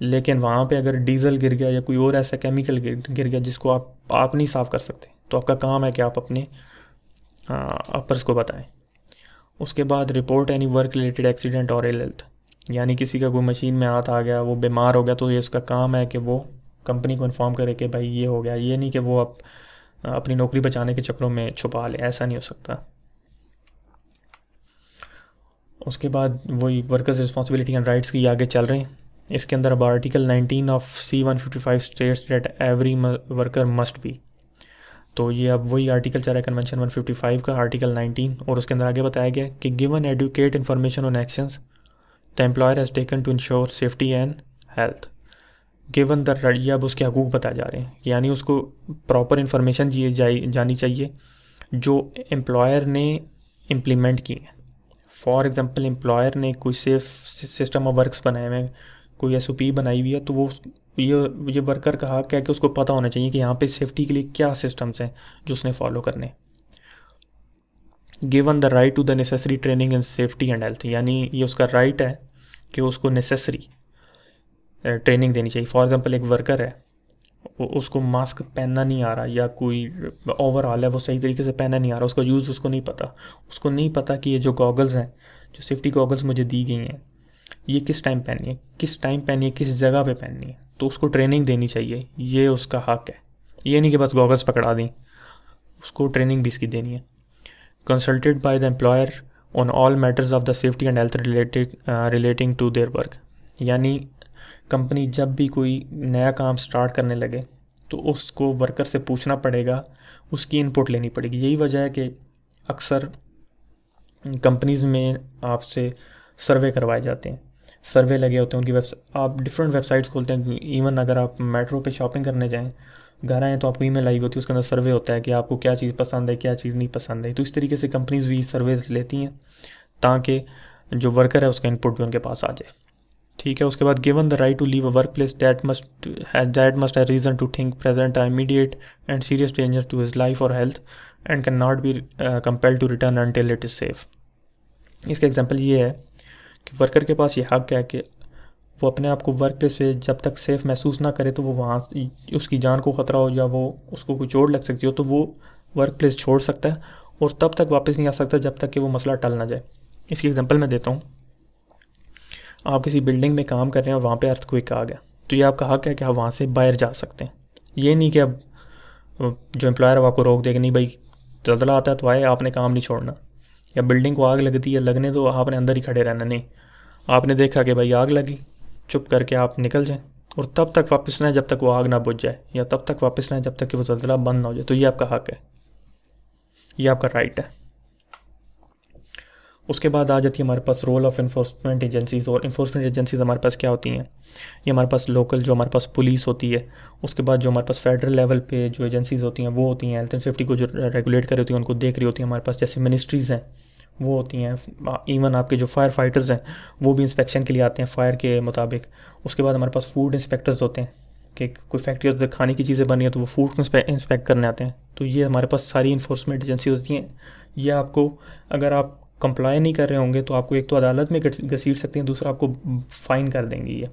लेकिन वहाँ पे अगर डीजल गिर गया या कोई और ऐसा केमिकल गिर गया जिसको आप नहीं साफ़ कर सकते, तो आपका काम है कि आप अपने अपर्स को बताएं। उसके बाद report any work related accident और इल हेल्थ, यानी किसी का कोई मशीन में हाथ आ गया, वो बीमार हो गया, तो ये उसका काम है कि वो कंपनी को इन्फॉर्म करे कि भाई ये हो गया। ये नहीं कि वो अपनी नौकरी बचाने के चक्करों में छुपा ले, ऐसा नहीं हो सकता। उसके बाद वही वर्कर्स रिस्पॉन्सिबिलिटी एंड राइट्स की आगे चल रहे हैं। इसके अंदर अब article 19 of C-155 states that every worker must be. तो ये अब वही आर्टिकल चल रहा है कन्वेंशन 155 का, आर्टिकल 19, और उसके अंदर आगे बताया गया कि given adequate information on actions the employer has taken to ensure safety and health given the right. ये अब उसके हकूक़ बताए जा रहे हैं, यानी उसको प्रॉपर इन्फॉर्मेशन जानी चाहिए जो एम्प्लॉयर ने इम्प्लीमेंट की है। फॉर एग्ज़ाम्पल, एम्प्लॉयर ने कोई सेफ सिस्टम ऑफ वर्क्स बनाए हुए हैं, कोई SOP बनाई हुई है, तो वो ये वर्कर का हक है कि उसको पता होना चाहिए कि यहाँ पे सेफ्टी के लिए क्या सिस्टम्स हैं जो उसने फॉलो करने। Given the right to the necessary training in safety and health, यानी ये उसका राइट है कि उसको नेसेसरी ट्रेनिंग देनी चाहिए। फॉर एग्ज़ाम्पल, एक वर्कर है, उसको मास्क पहनना नहीं आ रहा या कोई ओवरऑल है वो सही तरीके से पहनना नहीं आ रहा, उसका यूज़ उसको नहीं पता कि ये जो गॉगल्स हैं, जो सेफ्टी गॉगल्स मुझे दी गई हैं, ये किस टाइम पहननी है, किस जगह पे पहननी है, तो उसको ट्रेनिंग देनी चाहिए। ये उसका हक है। ये नहीं कि बस गॉगल्स पकड़ा दी, उसको ट्रेनिंग भी इसकी देनी है। Consulted by the employer on all matters of the safety and health relating to their work, यानी कंपनी जब भी कोई नया काम स्टार्ट करने लगे तो उसको वर्कर से पूछना पड़ेगा, उसकी इनपुट लेनी पड़ेगी। यही वजह है कि अक्सर कंपनीज़ में आपसे सर्वे करवाए जाते हैं, सर्वे लगे होते हैं उनकी आप डिफरेंट वेबसाइट्स खोलते हैं। इवन अगर आप मेट्रो पे शॉपिंग करने जाएं, घर आएँ, तो आपको ईमेल आई होती है, उसके अंदर सर्वे होता है कि आपको क्या चीज़ पसंद है, क्या चीज़ नहीं पसंद है। तो इस तरीके से कंपनीज़ भी सर्वेज लेती हैं ताकि जो वर्कर है उसका इनपुट भी उनके पास आ जाए। ठीक है, उसके बाद given the right to leave a work place that must have reason to think present immediate and serious danger to his life or health and can not be compelled to return until it is safe. इसका example ये है कि worker के पास ये हक है कि वो अपने आप को वर्क प्लेस पे जब तक सेफ़ महसूस ना करे, तो वो वहाँ उसकी जान को ख़तरा हो या वो उसको कोई चोट लग सकती हो, तो वो वर्क प्लेस छोड़ सकता है और तब तक वापस नहीं आ सकता जब तक कि वो मसला टल ना जाए। इसकी एग्जांपल मैं देता हूँ। आप किसी बिल्डिंग में काम कर रहे हैं और वहाँ पे अर्थक्वेक आ गया, तो ये आपका हक है कि आप वहाँ से बाहर जा सकते हैं। ये नहीं कि अब जो एम्प्लॉयर है वो आपको रोक देगा, नहीं भाई ज़लज़ला आता है तो आए, आपने काम नहीं छोड़ना। या बिल्डिंग को आग लगती है, लगने दो, आपने अंदर ही खड़े रहना नहीं। आपने देखा कि भाई आग लगी, चुप करके आप निकल जाएं और तब तक वापस ना आए जब तक वो आग ना बुझ जाए, या तब तक वापस ना आए जब तक कि वो ज़लज़ला बंद ना हो जाए। तो ये आपका हक है, ये आपका राइट है। उसके बाद आ जाती है हमारे पास रोल ऑफ इन्फोर्समेंट एजेंसीज़। और इन्फोर्समेंट एजेंसीज़ हमारे पास क्या होती हैं? ये हमारे पास लोकल जो हमारे पास पुलिस होती है, उसके बाद जो हमारे पास फेडरल लेवल पे जो एजेंसीज़ होती हैं वो होती हैं हेल्थ एंड सेफ्टी को जो रेगुलेट कर रही होती हैं, उनको देख रही होती हैं हमारे पास। जैसे मिनिस्ट्रीज़ हैं वो होती हैं, इवन आपके जो फायर फाइटर्स हैं वो भी इंस्पेक्शन के लिए आते हैं फायर के मुताबिक। उसके बाद हमारे पास फूड इंस्पेक्टर्स होते हैं कि कोई फैक्ट्री उधर खाने की चीज़ें बनी है तो वो फूड को इंस्पेक्ट करने आते हैं। तो ये हमारे पास सारी इन्फोर्समेंट एजेंसी होती हैं। ये आपको, अगर आप कंप्लाई नहीं कर रहे होंगे तो आपको एक तो अदालत में घसीट सकती हैं, दूसरा आपको फ़ाइन कर देंगी ये।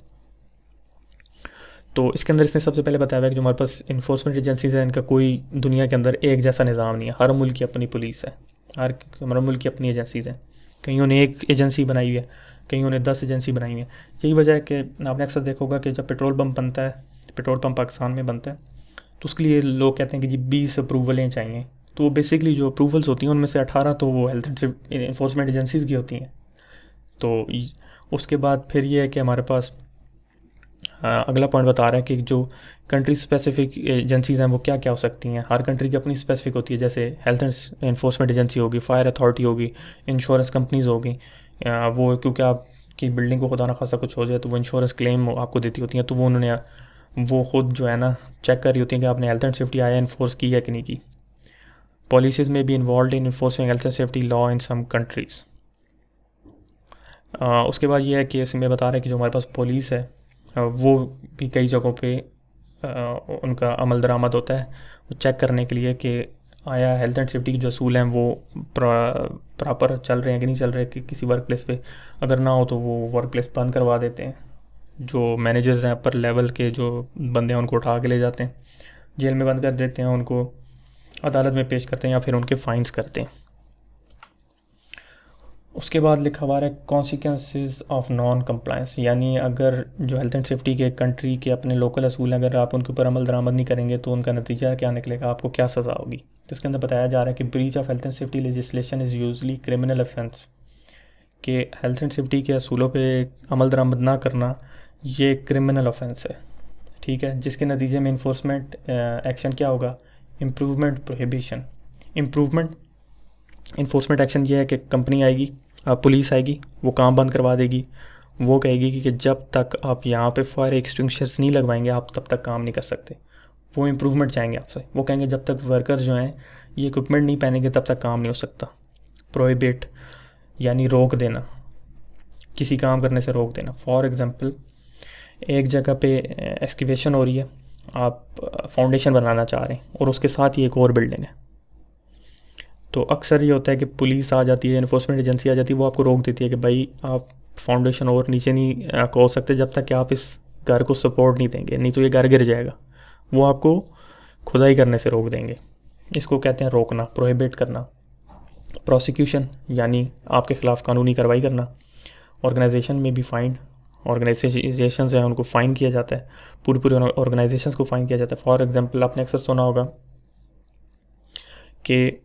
तो इसके अंदर इसने सबसे पहले बताया है कि जो हमारे पास इन्फोर्समेंट एजेंसीज़ हैं इनका कोई दुनिया के अंदर एक जैसा निज़ाम नहीं है। हर मुल्क की अपनी पुलिस है, हर मुल्क की अपनी एजेंसीज़ हैं। कईयों ने एक एजेंसी बनाई हुई है, कईयों ने 10 एजेंसी बनाई हुई है। यही वजह है कि आपने अक्सर देखा होगा कि जब पेट्रोल पम्प बनता है, पेट्रोल पम्प पाकिस्तान में बनता है, तो उसके लिए लोग कहते हैं कि जी 20 अप्रूवलें चाहिए। तो बेसिकली जो अप्रूवल्स होती हैं उनमें से 18 तो वो हेल्थ एंड इन्फोर्समेंट एजेंसीज़ की होती हैं। तो उसके बाद फिर ये है कि हमारे पास अगला पॉइंट बता रहा है कि जो कंट्री स्पेसिफिक एजेंसीज़ हैं वो क्या क्या हो सकती हैं। हर कंट्री की अपनी स्पेसिफिक होती है, जैसे हेल्थ एंड इन्फोर्समेंट एजेंसी होगी, फायर अथॉरिटी होगी, इंश्योरेंस कंपनीज़ होगी। वो क्योंकि आपकी बिल्डिंग को खुदा ना खासा कुछ हो जाए तो वो इंश्योरेंस क्लेम आपको देती होती हैं, तो वो ख़ुद जो है ना चेक कर रही होती हैं कि आपने हेल्थ एंड सेफ्टी आया इन्फोर्स की है कि नहीं की। पॉलिसीज़ में भी involve in enforcing health and safety law in some countries. उसके बाद ये है कि इसमें बता रहे हैं कि जो हमारे पास पुलिस है वो भी कई जगहों पे उनका अमल दरामद होता है वो चेक करने के लिए कि आया हेल्थ एंड सेफ्टी के जो असूल हैं वो प्रॉपर चल रहे हैं कि नहीं चल रहे, कि किसी वर्क प्लेस पे अगर ना हो तो वो वर्क प्लेस बंद करवा देते हैं। जो मैनेजर्स हैं अपर लेवल के जो बंदे हैं उनको उठा के ले जाते हैं, जेल में बंद कर देते हैं, उनको अदालत में पेश करते हैं या फिर उनके फ़ाइन्स करते हैं। उसके बाद लिखा हुआ है कॉन्सिक्वेंसेस ऑफ नॉन कंप्लायंस, यानी अगर जो हेल्थ एंड सेफ्टी के कंट्री के अपने लोकल असूल हैं अगर आप उनके ऊपर अमल दरामद नहीं करेंगे तो उनका नतीजा क्या निकलेगा, आपको क्या सज़ा होगी। तो इसके अंदर बताया जा रहा है कि breach of health and safety legislation is usually criminal offence, कि हेल्थ एंड सेफ्टी के असूलों पर अमल दरामद ना करना ये क्रिमिनल ऑफेंस है, ठीक है। जिसके नतीजे में इन्फोर्समेंट एक्शन क्या होगा, improvement prohibition. Improvement enforcement action ये है कि कंपनी आएगी, पुलिस आएगी, वो काम बंद करवा देगी, वो कहेगी कि जब तक आप यहाँ पे फायर एक्सटिंग्विशर्स नहीं लगवाएंगे आप तब तक काम नहीं कर सकते। वो इम्प्रूवमेंट चाहेंगे आपसे, वो कहेंगे जब तक वर्कर्स जो हैं ये इक्विपमेंट नहीं पहनेंगे तब तक काम नहीं हो सकता। प्रोहिबिट यानी रोक देना, किसी काम करने से रोक देना। फॉर एग्ज़ाम्पल एक जगह पे एक्सकेवेशन हो रही है, आप फाउंडेशन बनाना चाह रहे हैं और उसके साथ ही एक और बिल्डिंग है, तो अक्सर ये होता है कि पुलिस आ जाती है, इन्फोर्समेंट एजेंसी आ जाती है, वो आपको रोक देती है कि भाई आप फाउंडेशन और नीचे नहीं खोल सकते जब तक कि आप इस घर को सपोर्ट नहीं देंगे, नहीं तो ये घर गिर जाएगा। वो आपको खुदाई करने से रोक देंगे। इसको कहते हैं रोकना, प्रोहिबिट करना। प्रोसिक्यूशन यानी आपके ख़िलाफ़ कानूनी कार्रवाई करना। ऑर्गेनाइजेशन में भी फ़ाइन, ऑर्गेनाइजेशन हैं उनको फ़ाइन किया जाता है, पूरी ऑर्गेनाइजेशन को फ़ाइन किया जाता है। फॉर एग्ज़ाम्पल आपने अक्सर सुना होगा कि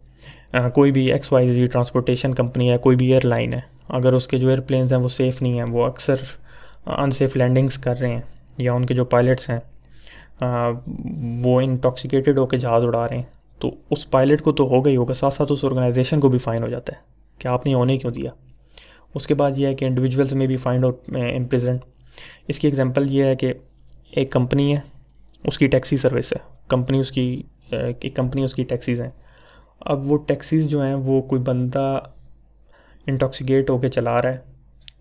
कोई भी XYZ ट्रांसपोर्टेशन कंपनी है, कोई भी एयरलाइन है, अगर उसके जो एयरप्लेन्स हैं वो सेफ़ नहीं हैं, वो अक्सर अनसेफ लैंडिंग्स कर रहे हैं, या उनके जो पायलट्स हैं वो इंटॉक्सिकेटेड होकर जहाज़ उड़ा रहे हैं, तो उस पायलट को तो होगा ही होगा, साथ साथ उस ऑर्गेनाइजेशन को भी फ़ाइन हो जाता है कि आपने होने क्यों दिया। उसके बाद ये है कि इंडिविजुअल्स में भी फाइंड और इम्प्रिजन। इसकी एग्जांपल ये है कि एक कंपनी है, उसकी टैक्सी सर्विस है, एक कंपनी उसकी टैक्सीज़ हैं। अब वो टैक्सीज़ जो हैं वो कोई बंदा इंटॉक्सिकेट होकर चला रहा है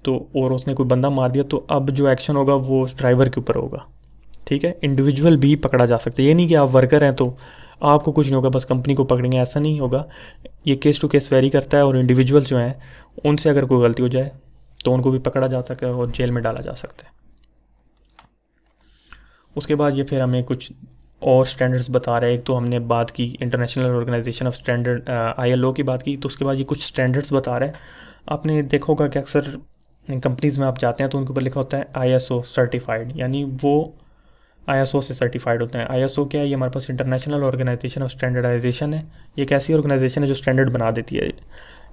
तो, और उसने कोई बंदा मार दिया, तो अब जो एक्शन होगा वो उस ड्राइवर के ऊपर होगा, ठीक है। इंडिविजुअल भी पकड़ा जा सकता है, ये नहीं कि आप वर्कर हैं तो आपको कुछ नहीं होगा बस कंपनी को पकड़ेंगे, ऐसा नहीं होगा। ये केस टू केस वेरी करता है, और इंडिविजुअल्स जो हैं उनसे अगर कोई गलती हो जाए तो उनको भी पकड़ा जा सकता है और जेल में डाला जा सकता है। उसके बाद ये फिर हमें कुछ और स्टैंडर्ड्स बता रहा है। एक तो हमने बात की international organisation of standard ILO की बात की, तो उसके बाद ये कुछ स्टैंडर्ड्स बता रहा है। आपने देखा होगा कि अक्सर कंपनीज़ में आप जाते हैं तो उनके ऊपर लिखा होता है ISO सर्टिफाइड, यानी वो ISO से सर्टिफाइड होते हैं। ISO क्या है? ये हमारे पास इंटरनेशनल ऑर्गेनाइजेशन ऑफ स्टैंडर्डाइजेशन है। ये एक ऐसी ऑर्गेनाइजेशन है जो स्टैंडर्ड बना देती है।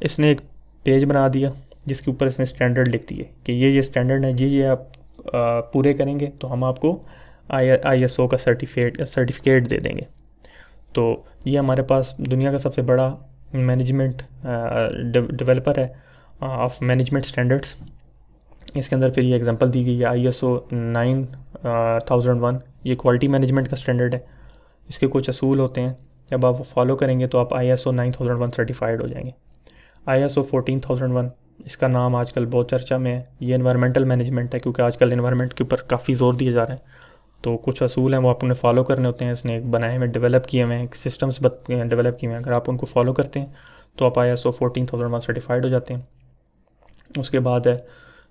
इसने एक पेज बना दिया जिसके ऊपर इसने स्टैंडर्ड लिख दिए कि ये स्टैंडर्ड है, ये आप पूरे करेंगे तो हम आपको ISO का सर्टिफिकेट दे देंगे। तो ये हमारे पास दुनिया का सबसे बड़ा मैनेजमेंट डेवलपर है ऑफ मैनेजमेंट स्टैंडर्ड्स। इसके अंदर फिर ये एग्जांपल दी गई है ISO 9001, ये क्वालिटी मैनेजमेंट का स्टैंडर्ड है। इसके कुछ असूल होते हैं, जब आप वो फॉलो करेंगे तो आप ISO 9001 सर्टिफाइड हो जाएंगे। ISO 14001, इसका नाम आजकल बहुत चर्चा में है। ये एनवायरमेंटल मैनेजमेंट है, क्योंकि आजकल एनवायरमेंट के ऊपर काफ़ी ज़ोर दिया जा रहा है। तो कुछ असूल हैं वो आपने फॉलो करने होते हैं। इसने बनाए हुए डेवलप किए हुए हैं, सिस्टम्स डेवलप किए हुए हैं। अगर आप उनको फॉलो करते हैं तो आप ISO 14001 सर्टिफाइड हो जाते हैं। उसके बाद है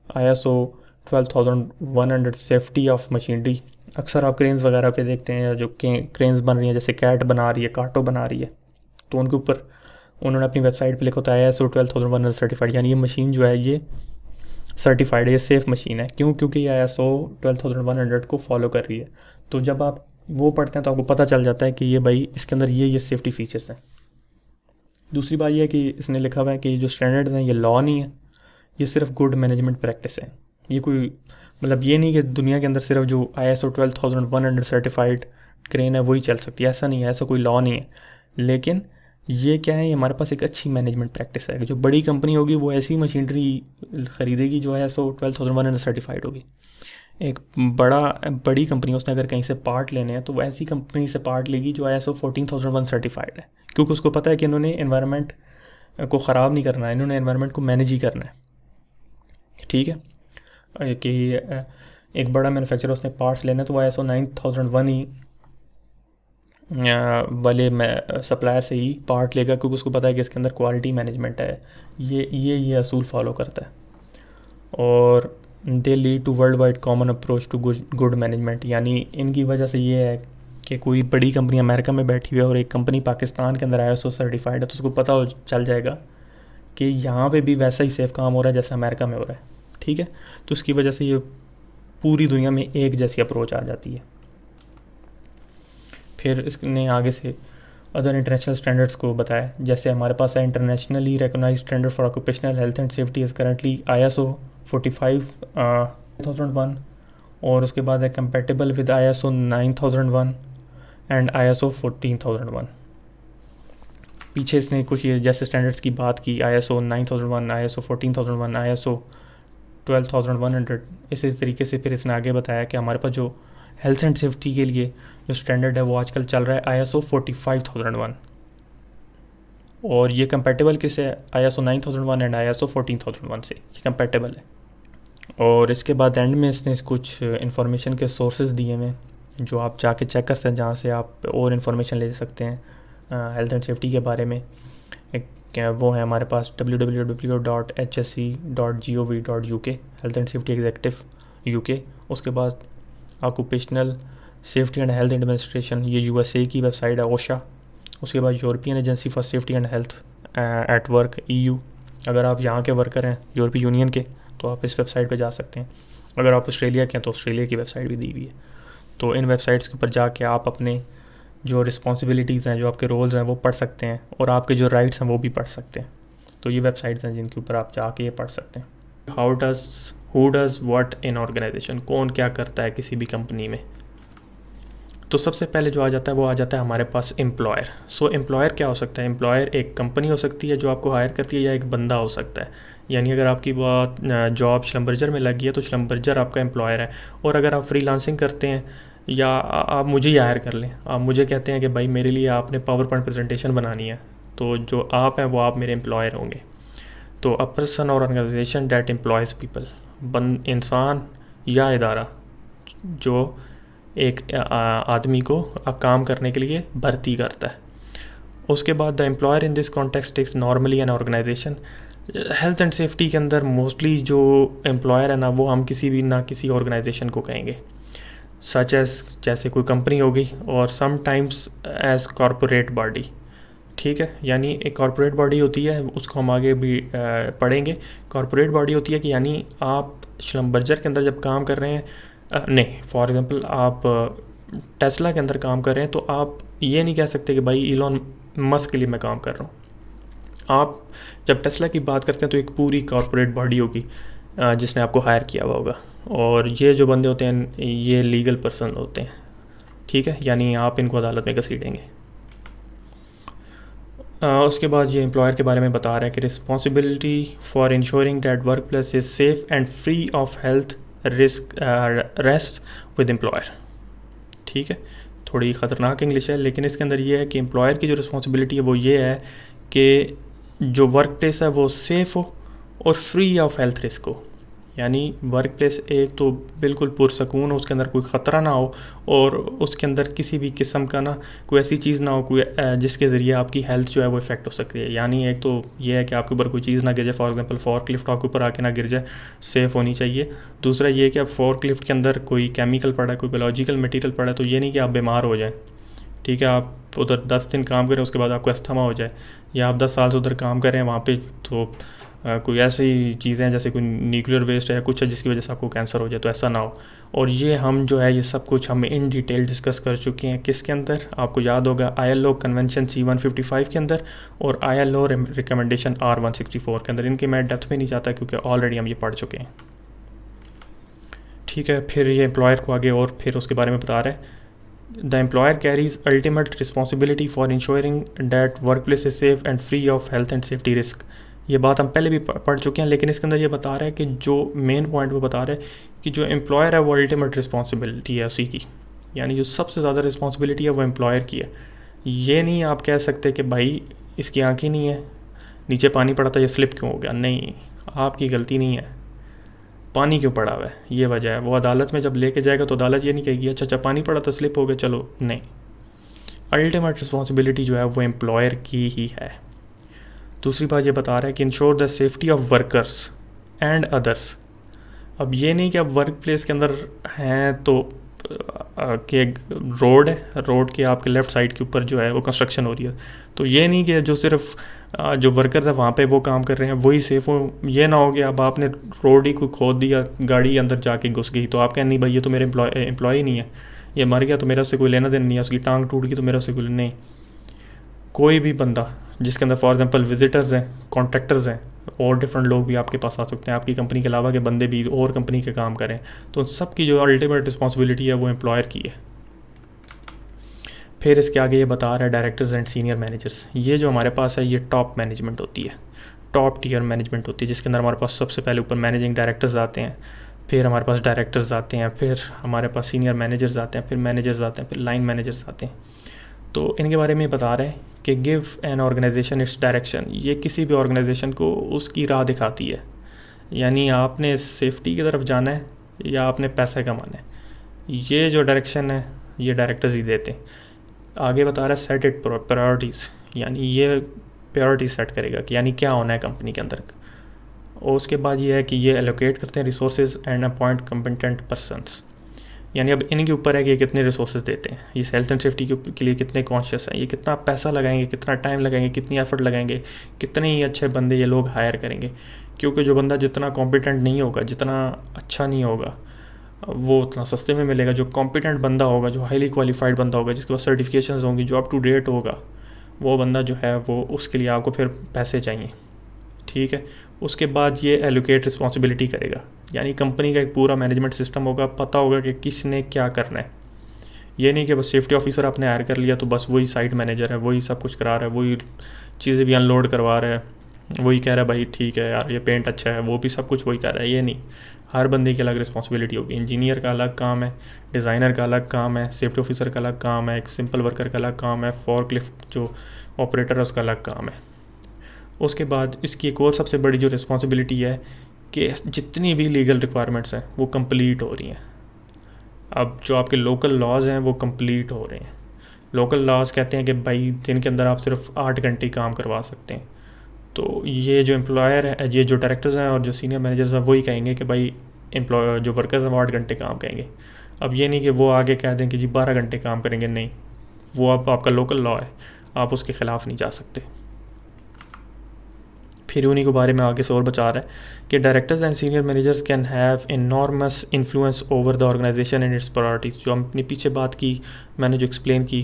ISO 12100 सेफ्टी ऑफ मशीनरी। अक्सर आप क्रेन्स वगैरह पे देखते हैं, या जो क्रेन्स बन रही हैं, जैसे कैट बना रही है, काटो बना रही है, तो उनके ऊपर उन्होंने अपनी वेबसाइट पे लिखा होता है ISO 12100 सर्टिफाइड, यानी ये मशीन जो है ये सर्टिफाइड है, ये सेफ़ मशीन है। क्यों? क्योंकि ये ISO 12100 को फॉलो कर रही है। तो जब आप वो पढ़ते हैं तो आपको पता चल जाता है कि ये भाई इसके अंदर ये सेफ्टी फीचर्स हैं। दूसरी बात यह है कि इसने लिखा हुआ है कि जो स्टैंडर्ड्स हैं ये लॉ नहीं है, ये सिर्फ गुड मैनेजमेंट प्रैक्टिस है। ये कोई मतलब ये नहीं कि दुनिया के अंदर सिर्फ जो ISO 12100 सर्टिफाइड क्रेन है वही चल सकती है, ऐसा नहीं है, ऐसा कोई लॉ नहीं है। लेकिन ये क्या है, ये हमारे पास एक अच्छी मैनेजमेंट प्रैक्टिस है कि जो बड़ी कंपनी होगी वो ऐसी मशीनरी ख़रीदेगी जो ISO 12100 सर्टिफाइड होगी। एक बड़ी कंपनी, उसने अगर कहीं से पार्ट लेने हैं तो वो ऐसी कंपनी से पार्ट लेगी जो ISO 14001 सर्टिफाइड है, क्योंकि उसको पता है कि इन्होंने एनवायरनमेंट को ख़राब नहीं करना है, इन्होंने एनवायरनमेंट को मैनेज ही करना है। ठीक है कि एक बड़ा मैन्युफैक्चरर, उसने पार्ट्स लेने तो वो ISO 9001 ही वाले सप्लायर से ही पार्ट लेगा, क्योंकि उसको पता है कि इसके अंदर क्वालिटी मैनेजमेंट है। ये असूल फॉलो करता है। और they lead to worldwide common approach to good management, यानी इनकी वजह से ये है कि कोई बड़ी कंपनी अमेरिका में बैठी हुई है और एक कंपनी पाकिस्तान के अंदर ISO सर्टिफाइड है, तो उसको पता चल जाएगा कि यहाँ पे भी वैसा ही सेफ काम हो रहा है जैसा अमेरिका में हो रहा है। ठीक है, तो उसकी वजह से ये पूरी दुनिया में एक जैसी अप्रोच आ जाती है। फिर इसने आगे से अदर इंटरनेशनल स्टैंडर्ड्स को बताया, जैसे हमारे पास है internationally recognised standard for occupational health and safety is currently ISO 45001, और उसके बाद है compatible with ISO 9001 and ISO 14001। पीछे इसने कुछ ये जैसे स्टैंडर्ड्स की बात की, ISO 9001, ISO 14001, ISO 12100। इसी तरीके से फिर इसने आगे बताया कि हमारे पास जो हेल्थ एंड सेफ्टी के लिए जो स्टैंडर्ड है वो आजकल चल रहा है ISO 45001, और ये कंपैटिबल किससे है? ISO 9001 एंड ISO 14001 से ये कंपैटिबल है। और इसके बाद एंड में इसने कुछ इन्फॉर्मेशन के सोर्सेज दिए हैं जो आप जाके चेक कर सकते हैं, जहाँ से आप और इन्फॉर्मेशन ले सकते हैं हेल्थ एंड सेफ्टी के बारे में। एक वो है हमारे पास www.hse.gov.uk, health and safety executive UK। उसके बाद occupational safety and health administration, ये USA की वेबसाइट है, OSHA। उसके बाद European agency for safety and health at work, EU। अगर आप यहाँ के वर्कर हैं यूरोपीय यूनियन के तो आप इस वेबसाइट पे जा सकते हैं। अगर आप ऑस्ट्रेलिया के हैं तो ऑस्ट्रेलिया की वेबसाइट भी दी हुई है। तो इन वेबसाइट्स के ऊपर जाके आप अपने जो रिस्पॉन्सिबिलिटीज़ हैं, जो आपके रोल्स हैं वो पढ़ सकते हैं, और आपके जो राइट्स हैं वो भी पढ़ सकते हैं। तो ये वेबसाइट्स हैं जिनके ऊपर आप जाके ये पढ़ सकते हैं। Who does what in organisation, कौन क्या करता है किसी भी कंपनी में। तो सबसे पहले जो आ जाता है वो आ जाता है हमारे पास एम्प्लॉयर। सो एम्प्लॉयर क्या हो सकता है? एम्प्लॉयर एक कंपनी हो सकती है जो आपको हायर करती है, या एक बंदा हो सकता है। यानी अगर आपकी बात जॉब श्लम्बर्जर में लगी है तो श्लम्बर्जर आपका एम्प्लॉयर है। और अगर आप फ्रीलांसिंग करते हैं या आप मुझे ही हायर कर लें, आप मुझे कहते हैं कि भाई मेरे लिए आपने पावर पॉइंट प्रेजेंटेशन बनानी है, तो जो आप हैं वो आप मेरे एम्प्लॉयर होंगे। तो अ पर्सन और ऑर्गेनाइजेशन डैट एम्प्लॉयज़ पीपल, इंसान या इदारा जो एक आदमी को काम करने के लिए भर्ती करता है। उसके बाद the employer in this context is normally an organisation. Health and safety के अंदर मोस्टली जो एम्प्लॉयर है ना वो हम किसी ऑर्गेनाइजेशन को कहेंगे। सच एज जैसे कोई कंपनी होगी, और समटाइम्स एज कॉरपोरेट बॉडी। ठीक है, यानी एक कॉरपोरेट बॉडी होती है, उसको हम आगे भी पढ़ेंगे। कॉरपोरेट बॉडी होती है कि यानी आप श्लम्बर्जर के अंदर जब काम कर रहे हैं, नहीं फॉर एग्जांपल आप टेस्ला के अंदर काम कर रहे हैं, तो आप ये नहीं कह सकते कि भाई इलॉन मस्क के लिए मैं काम कर रहा हूँ। आप जब टेस्ला की बात करते हैं तो एक पूरी कॉरपोरेट बॉडी होगी जिसने आपको हायर किया हुआ होगा, और ये जो बंदे होते हैं ये लीगल पर्सन होते हैं। ठीक है, यानी आप इनको अदालत में घसीटेंगे। उसके बाद ये एम्प्लॉयर के बारे में बता रहा है कि responsibility for ensuring that work place is safe and free of health risk rest with employer. ठीक है, थोड़ी ख़तरनाक इंग्लिश है, लेकिन इसके अंदर ये है कि एम्प्लॉयर की जो रिस्पॉन्सिबिलिटी है वो ये है कि जो वर्क प्लेस है वो सेफ़ हो और फ्री ऑफ हेल्थ रिस्क हो। यानी वर्क प्लेस एक तो बिल्कुल पुरसकून हो, उसके अंदर कोई ख़तरा ना हो, और उसके अंदर किसी भी किस्म का ना कोई ऐसी चीज़ ना हो कोई जिसके ज़रिए आपकी हेल्थ जो है वो इफ़ेक्ट हो सकती है। यानी एक तो ये है कि आपके ऊपर कोई चीज़ ना गिर जाए, फॉर एग्जांपल फॉर्क लिफ्ट आपके ऊपर आके ना गिर जाए, सेफ़ होनी चाहिए। दूसरा ये कि अब फॉर्क लिफ्ट के अंदर कोई केमिकल पड़ा है, कोई बायोलॉजिकल मटीरियल पड़ा है, तो ये नहीं कि आप बीमार हो जाए। ठीक है, आप उधर 10 दिन काम करें उसके बाद आपको अस्थमा हो जाए, या आप 10 साल से उधर काम करें वहाँ पे, तो कोई ऐसी चीज़ें जैसे कोई न्यूक्लियर वेस्ट है, कुछ है जिसकी वजह से आपको कैंसर हो जाए, तो ऐसा ना हो। और ये हम जो है ये सब कुछ हम इन डिटेल डिस्कस कर चुके हैं। किसके अंदर? आपको याद होगा ILO कन्वेंशन C155 के अंदर और ILO रिकमेंडेशन R164 के अंदर। इनके मैं डेप्थ में नहीं जाता क्योंकि ऑलरेडी हम ये पढ़ चुके हैं। ठीक है, फिर ये एम्प्लॉयर को आगे और फिर उसके बारे में बता रहा है। The employer carries ultimate responsibility for ensuring that workplace is safe and free of health and safety risk। ये बात हम पहले भी पढ़ चुके हैं, लेकिन इसके अंदर ये बता रहा है कि जो मेन पॉइंट वो बता रहा है कि जो एम्प्लॉयर है वो अल्टीमेट रिस्पॉन्सिबिलिटी है उसी की, यानी जो सबसे ज़्यादा रिस्पॉन्सिबिलिटी है वो एम्प्लॉयर की है। ये नहीं आप कह सकते कि भाई इसकी आँखें नहीं है, नीचे पानी पड़ा था ये स्लिप क्यों हो गया। नहीं, आपकी गलती नहीं है, पानी क्यों पड़ा हुआ है ये वजह है। वो अदालत में जब लेके जाएगा तो अदालत ये नहीं कहेगी अच्छा पानी पड़ा था स्लिप हो गया चलो, नहीं। अल्टीमेट रिस्पॉन्सिबिलिटी जो है वो एम्प्लॉयर की ही है। दूसरी बात ये बता रहा है कि ensure the safety of workers and others. अब ये नहीं कि अब वर्क प्लेस के अंदर हैं तो कि रोड है, रोड के आपके लेफ़्ट साइड के ऊपर जो है वो कंस्ट्रक्शन हो रही है, तो ये नहीं कि जो सिर्फ जो वर्कर्स है वहाँ पे वो काम कर रहे हैं वही सेफ़ हो। ये ना हो कि अब आपने रोड ही को खोद दिया, गाड़ी अंदर जाके घुस गई, तो आप कहें नहीं भाई ये तो मेरे एम्प्लॉय नहीं है, ये मर गया तो मेरा उससे कोई लेना देना नहीं है, उसकी टांग टूट गई तो मेरा उससे कोई नहीं। कोई भी बंदा जिसके अंदर फॉर एग्जांपल विजिटर्स हैं, कॉन्ट्रैक्टर्स हैं, और डिफरेंट लोग भी आपके पास आ सकते हैं, आपकी कंपनी के अलावा के बंदे भी और कंपनी के काम करें, तो सबकी जो अल्टीमेट रिस्पॉन्सिबिलिटी है वो एम्प्लॉयर की है। फिर इसके आगे ये बता रहा है डायरेक्टर्स एंड सीनियर मैनेजर्स। ये जो हमारे पास है ये टॉप मैनेजमेंट होती है, टॉप टीयर मैनेजमेंट होती है, जिसके अंदर हमारे पास सबसे पहले ऊपर मैनेजिंग डायरेक्टर्स आते हैं, फिर हमारे पास डायरेक्टर्स आते हैं, फिर हमारे पास सीनियर मैनेजर्स आते हैं, फिर मैनेजर्स आते हैं, फिर लाइन मैनेजर्स आते हैं। तो इनके बारे में बता रहे हैं कि give an organisation its direction. ये किसी भी ऑर्गेनाइजेशन को उसकी राह दिखाती है, यानी आपने सेफ्टी की तरफ जाना है या आपने पैसा कमाना है, ये जो डायरेक्शन है ये डायरेक्टर्स ही देते हैं। आगे बता रहा है सेट इट प्रायोरिटीज़, यानी ये प्रायोरिटी सेट करेगा कि यानी क्या होना है कंपनी के अंदर। और उसके बाद ये है कि ये एलोकेट करते हैं resources and appoint competent persons, यानी अब इनके ऊपर है कि ये कितने रिसोर्सेज देते हैं, ये हेल्थ एंड सेफ्टी के लिए कितने कॉन्शियस हैं, ये कितना पैसा लगाएंगे, कितना टाइम लगाएंगे, कितनी एफर्ट लगाएंगे, कितने ही अच्छे बंदे ये लोग हायर करेंगे। क्योंकि जो बंदा जितना कॉम्पिटेंट नहीं होगा, जितना अच्छा नहीं होगा, वो उतना सस्ते में मिलेगा। जो कॉम्पिटेंट बंदा होगा, जो हाईली क्वालिफाइड बंदा होगा, जिसके पास सर्टिफिकेशंस होंगी, जो अप टू डेट होगा, वो बंदा जो है वो उसके लिए आपको फिर पैसे चाहिए। ठीक है, उसके बाद ये एलोकेट रिस्पॉन्सिबिलिटी करेगा, यानी कंपनी का एक पूरा मैनेजमेंट सिस्टम होगा, पता होगा कि किसने क्या करना है। ये नहीं कि बस सेफ्टी ऑफिसर आपने हायर कर लिया तो बस वही साइट मैनेजर है, वही सब कुछ करा रहा है, वही चीज़ें भी अनलोड करवा रहा है, वही कह रहा है भाई ठीक है यार ये पेंट अच्छा है, वो भी सब कुछ वही कर रहा है। ये नहीं, हर बंदे की अलग रिस्पॉन्सिबिलिटी होगी। इंजीनियर का अलग काम है, डिज़ाइनर का अलग काम है, सेफ्टी ऑफिसर का अलग काम है, एक सिंपल वर्कर का अलग काम है, फॉर्कलिफ्ट जो ऑपरेटर है उसका अलग काम है। उसके बाद इसकी एक और सबसे बड़ी जो रिस्पॉन्सिबिलिटी है कि जितनी भी लीगल रिक्वायरमेंट्स हैं वो कंप्लीट हो रही हैं। अब जो आपके लोकल लॉज हैं वो कंप्लीट हो रहे हैं। लोकल लॉज कहते हैं कि भाई दिन के अंदर आप सिर्फ 8 घंटे काम करवा सकते हैं, तो ये जो एम्प्लॉयर है, ये जो डायरेक्टर्स हैं और जो सीनियर मैनेजर्स हैं वही कहेंगे कि भाई एम्प्लॉय जो वर्कर्स हैं वो 8 घंटे काम करेंगे। अब ये नहीं कि वो आगे कह दें कि जी 12 घंटे काम करेंगे, नहीं, वो अब आपका लोकल लॉ है, आप उसके ख़िलाफ़ नहीं जा सकते। फिर उन्हीं के बारे में आगे से और बता रहा है कि directors and senior managers can have enormous influence over the organisation and its priorities. जो हम अपनी पीछे बात की, मैंने जो एक्सप्लेन की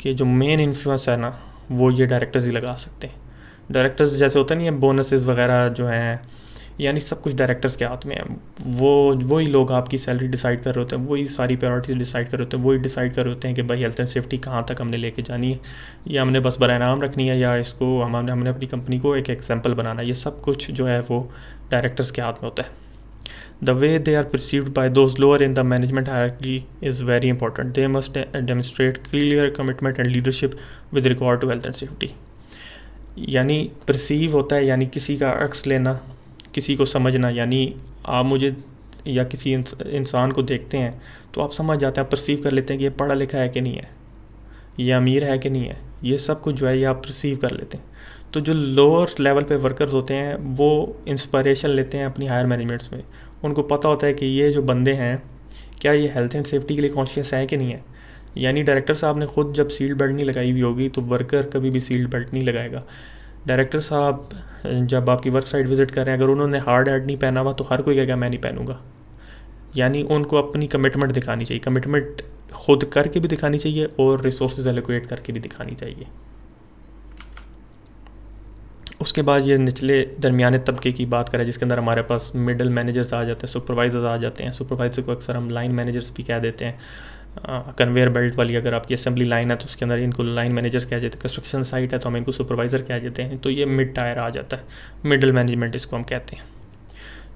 कि जो मेन इन्फ्लुएंस है ना, वो ये डायरेक्टर्स ही लगा सकते हैं। डायरेक्टर्स जैसे होता नहीं है, बोनसेस वगैरह जो हैं, यानी सब कुछ डायरेक्टर्स के हाथ में है। वही लोग आपकी सैलरी डिसाइड कर रहे होते हैं, वही सारी प्रायोरिटीज डिसाइड कर रहे होते हैं, वही डिसाइड कर रहे होते हैं कि भाई हेल्थ एंड सेफ्टी कहाँ तक हमने लेके जानी है, या हमने बस बराए नाम रखनी है, या इसको हमने अपनी कंपनी को एक एग्जाम्पल बनाना है। ये सब कुछ जो है वो डायरेक्टर्स के हाथ में होता है। The way they are perceived by those lower in the management hierarchy is very important. They must demonstrate clear commitment and leadership with regard to health and safety. यानी perceive होता है यानी किसी का अक्स लेना, किसी को समझना। यानी आप मुझे या किसी इंसान को देखते हैं तो आप समझ जाते हैं, आप परसीव कर लेते हैं कि ये पढ़ा लिखा है कि नहीं है, ये अमीर है कि नहीं है, ये सब कुछ जो है ये आप परसीव कर लेते हैं। तो जो लोअर लेवल पे वर्कर्स होते हैं वो इंस्पिरेशन लेते हैं अपनी हायर मैनेजमेंट्स में। उनको पता होता है कि ये जो बंदे हैं क्या ये हेल्थ एंड सेफ्टी के लिए कॉन्शियस है कि नहीं है। यानी डायरेक्टर साहब ने खुद जब सीट बेल्ट नहीं लगाई हुई होगी तो वर्कर कभी भी सीट बेल्ट नहीं लगाएगा। डायरेक्टर साहब जब आपकी वर्क साइट विज़िट कर रहे हैं, अगर उन्होंने हार्ड हैट नहीं पहना हुआ तो हर कोई कहेगा मैं नहीं पहनूंगा। यानी उनको अपनी कमिटमेंट दिखानी चाहिए, कमिटमेंट खुद करके भी दिखानी चाहिए और रिसोर्सेज एलोकेट करके भी दिखानी चाहिए। उसके बाद ये निचले दरमियाने तबके की बात करें जिसके अंदर हमारे पास मिडल मैनेजर्स आ जाते हैं, सुपरवाइजर्स आ जाते हैं। सुपरवाइजर को अक्सर हम लाइन मैनेजर्स भी कह देते हैं। कन्वेयर बेल्ट वाली अगर आपकी असेंबली लाइन है तो उसके अंदर इनको लाइन मैनेजर्स कह देते हैं। कंस्ट्रक्शन साइट है तो हम इनको सुपरवाइज़र कह देते हैं। तो ये मिड टायर आ जाता है, मिडल मैनेजमेंट इसको हम कहते हैं।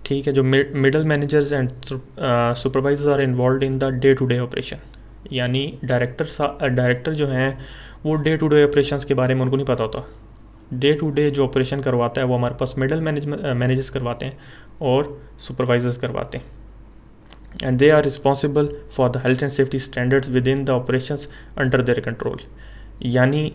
ठीक है, जो middle managers and supervisors are involved in the day to day operation. यानी डायरेक्टर जो हैं वो डे टू डे ऑपरेशंस के बारे में उनको नहीं पता होता। डे टू डे जो ऑपरेशन करवाता है वो हमारे पास मिडल मैनेजर्स करवाते हैं और सुपरवाइजर्स करवाते हैं। And they are responsible for the health and safety standards within the operations under their control. यानी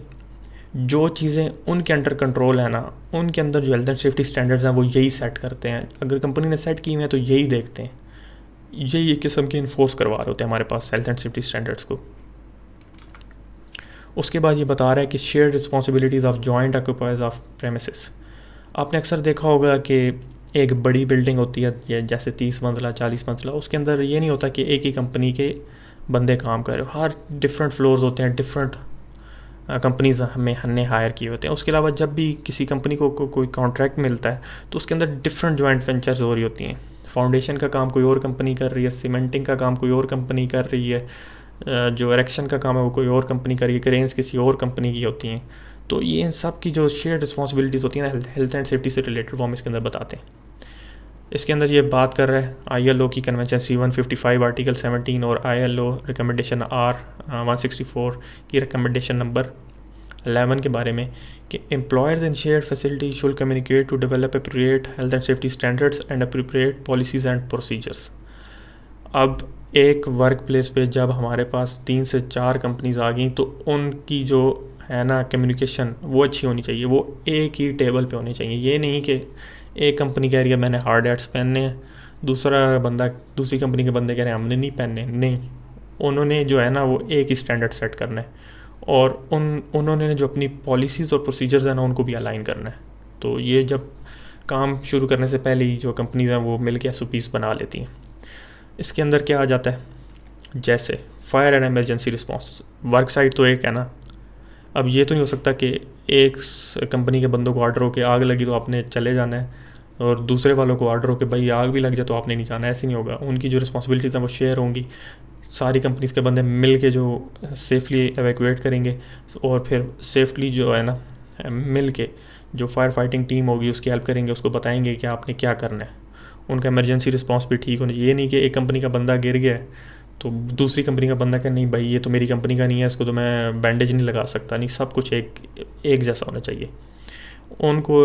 जो चीज़ें उनके अंडर कंट्रोल है ना, उनके अंदर जो हेल्थ एंड सेफ्टी स्टैंडर्ड्स हैं वो यही सेट करते हैं। अगर कंपनी ने सेट की हुई है तो यही देखते हैं, यही एक किस्म के इन्फोर्स करवा रहे होते हैं हमारे पास हेल्थ एंड सेफ्टी स्टैंडर्ड्स को। उसके बाद ये बता रहा है कि shared responsibilities of joint occupiers of premises. आपने अक्सर देखा होगा कि एक बड़ी बिल्डिंग होती है जैसे 30 मंजिला 40 मंजिला, उसके अंदर ये नहीं होता कि एक ही कंपनी के बंदे काम कर रहे हो। हर डिफरेंट फ्लोर्स होते हैं, डिफरेंट कंपनीज हमने हायर किए होते हैं। उसके अलावा जब भी किसी कंपनी को कोई कॉन्ट्रैक्ट मिलता है तो उसके अंदर डिफरेंट जॉइंट वेंचर्स हो रही होती हैं। फाउंडेशन का काम कोई और कंपनी कर रही है, सीमेंटिंग का काम कोई और कंपनी कर रही है, जो इरेक्शन का काम है वो कोई और कंपनी कर रही है, क्रेन्स किसी और कंपनी की होती हैं। तो ये इन सब की जो शेयर रिस्पॉन्सिबिलिटीज़ होती हैं ना हेल्थ एंड सेफ्टी से रिलेटेड, वो हम इसके अंदर बताते हैं। इसके अंदर ये बात कर रहा है ILO की कन्वेंशन C155 आर्टिकल 17 और ILO रिकमेंडेशन R164 की रिकमेंडेशन नंबर 11 के बारे में कि employers in shared facility should communicate to develop appropriate health and safety standards and appropriate policies and procedures. अब एक वर्क प्लेस पे जब हमारे पास 3 से 4 कंपनीज आ गई तो उनकी जो है ना कम्युनिकेशन वो अच्छी होनी चाहिए, वो एक ही टेबल पे होनी चाहिए। ये नहीं कि एक कंपनी कह रही है मैंने हार्ड हैट्स पहनने हैं, दूसरी कंपनी के बंदे कह रहे हैं हमने नहीं पहनने। नहीं, उन्होंने जो है ना वो एक ही स्टैंडर्ड सेट करना है और उन्होंने जो अपनी पॉलिसीज़ और प्रोसीजर्स हैं ना उनको भी अलाइन करना है। तो ये जब काम शुरू करने से पहले ही जो कंपनीज हैं वो मिल के SOPs बना लेती हैं। इसके अंदर क्या आ जाता है, जैसे fire and emergency response. Work site तो एक है ना, अब ये तो नहीं हो सकता कि एक कंपनी के बंदों को ऑर्डर हो के आग लगी तो आपने चले जाना है और दूसरे वालों को ऑर्डर हो के भाई आग भी लग जाए तो आपने नहीं जाना। ऐसे नहीं होगा। उनकी जो रिस्पॉन्सिबिलिटीज़ हैं वो शेयर होंगी, सारी कंपनीज़ के बंदे मिल के जो सेफली एवैक्यूएट करेंगे और फिर सेफली जो है ना मिल के जो फायर फाइटिंग टीम होगी उसकी हेल्प करेंगे, उसको बताएंगे कि आपने क्या करना है। उनका इमरजेंसी रिस्पॉन्स भी ठीक होना चाहिए। ये नहीं कि एक कंपनी का बंदा गिर गया है तो दूसरी कंपनी का बंदा कहे नहीं भाई ये तो मेरी कंपनी का नहीं है, इसको तो मैं बैंडेज नहीं लगा सकता। नहीं, सब कुछ एक जैसा होना चाहिए। उनको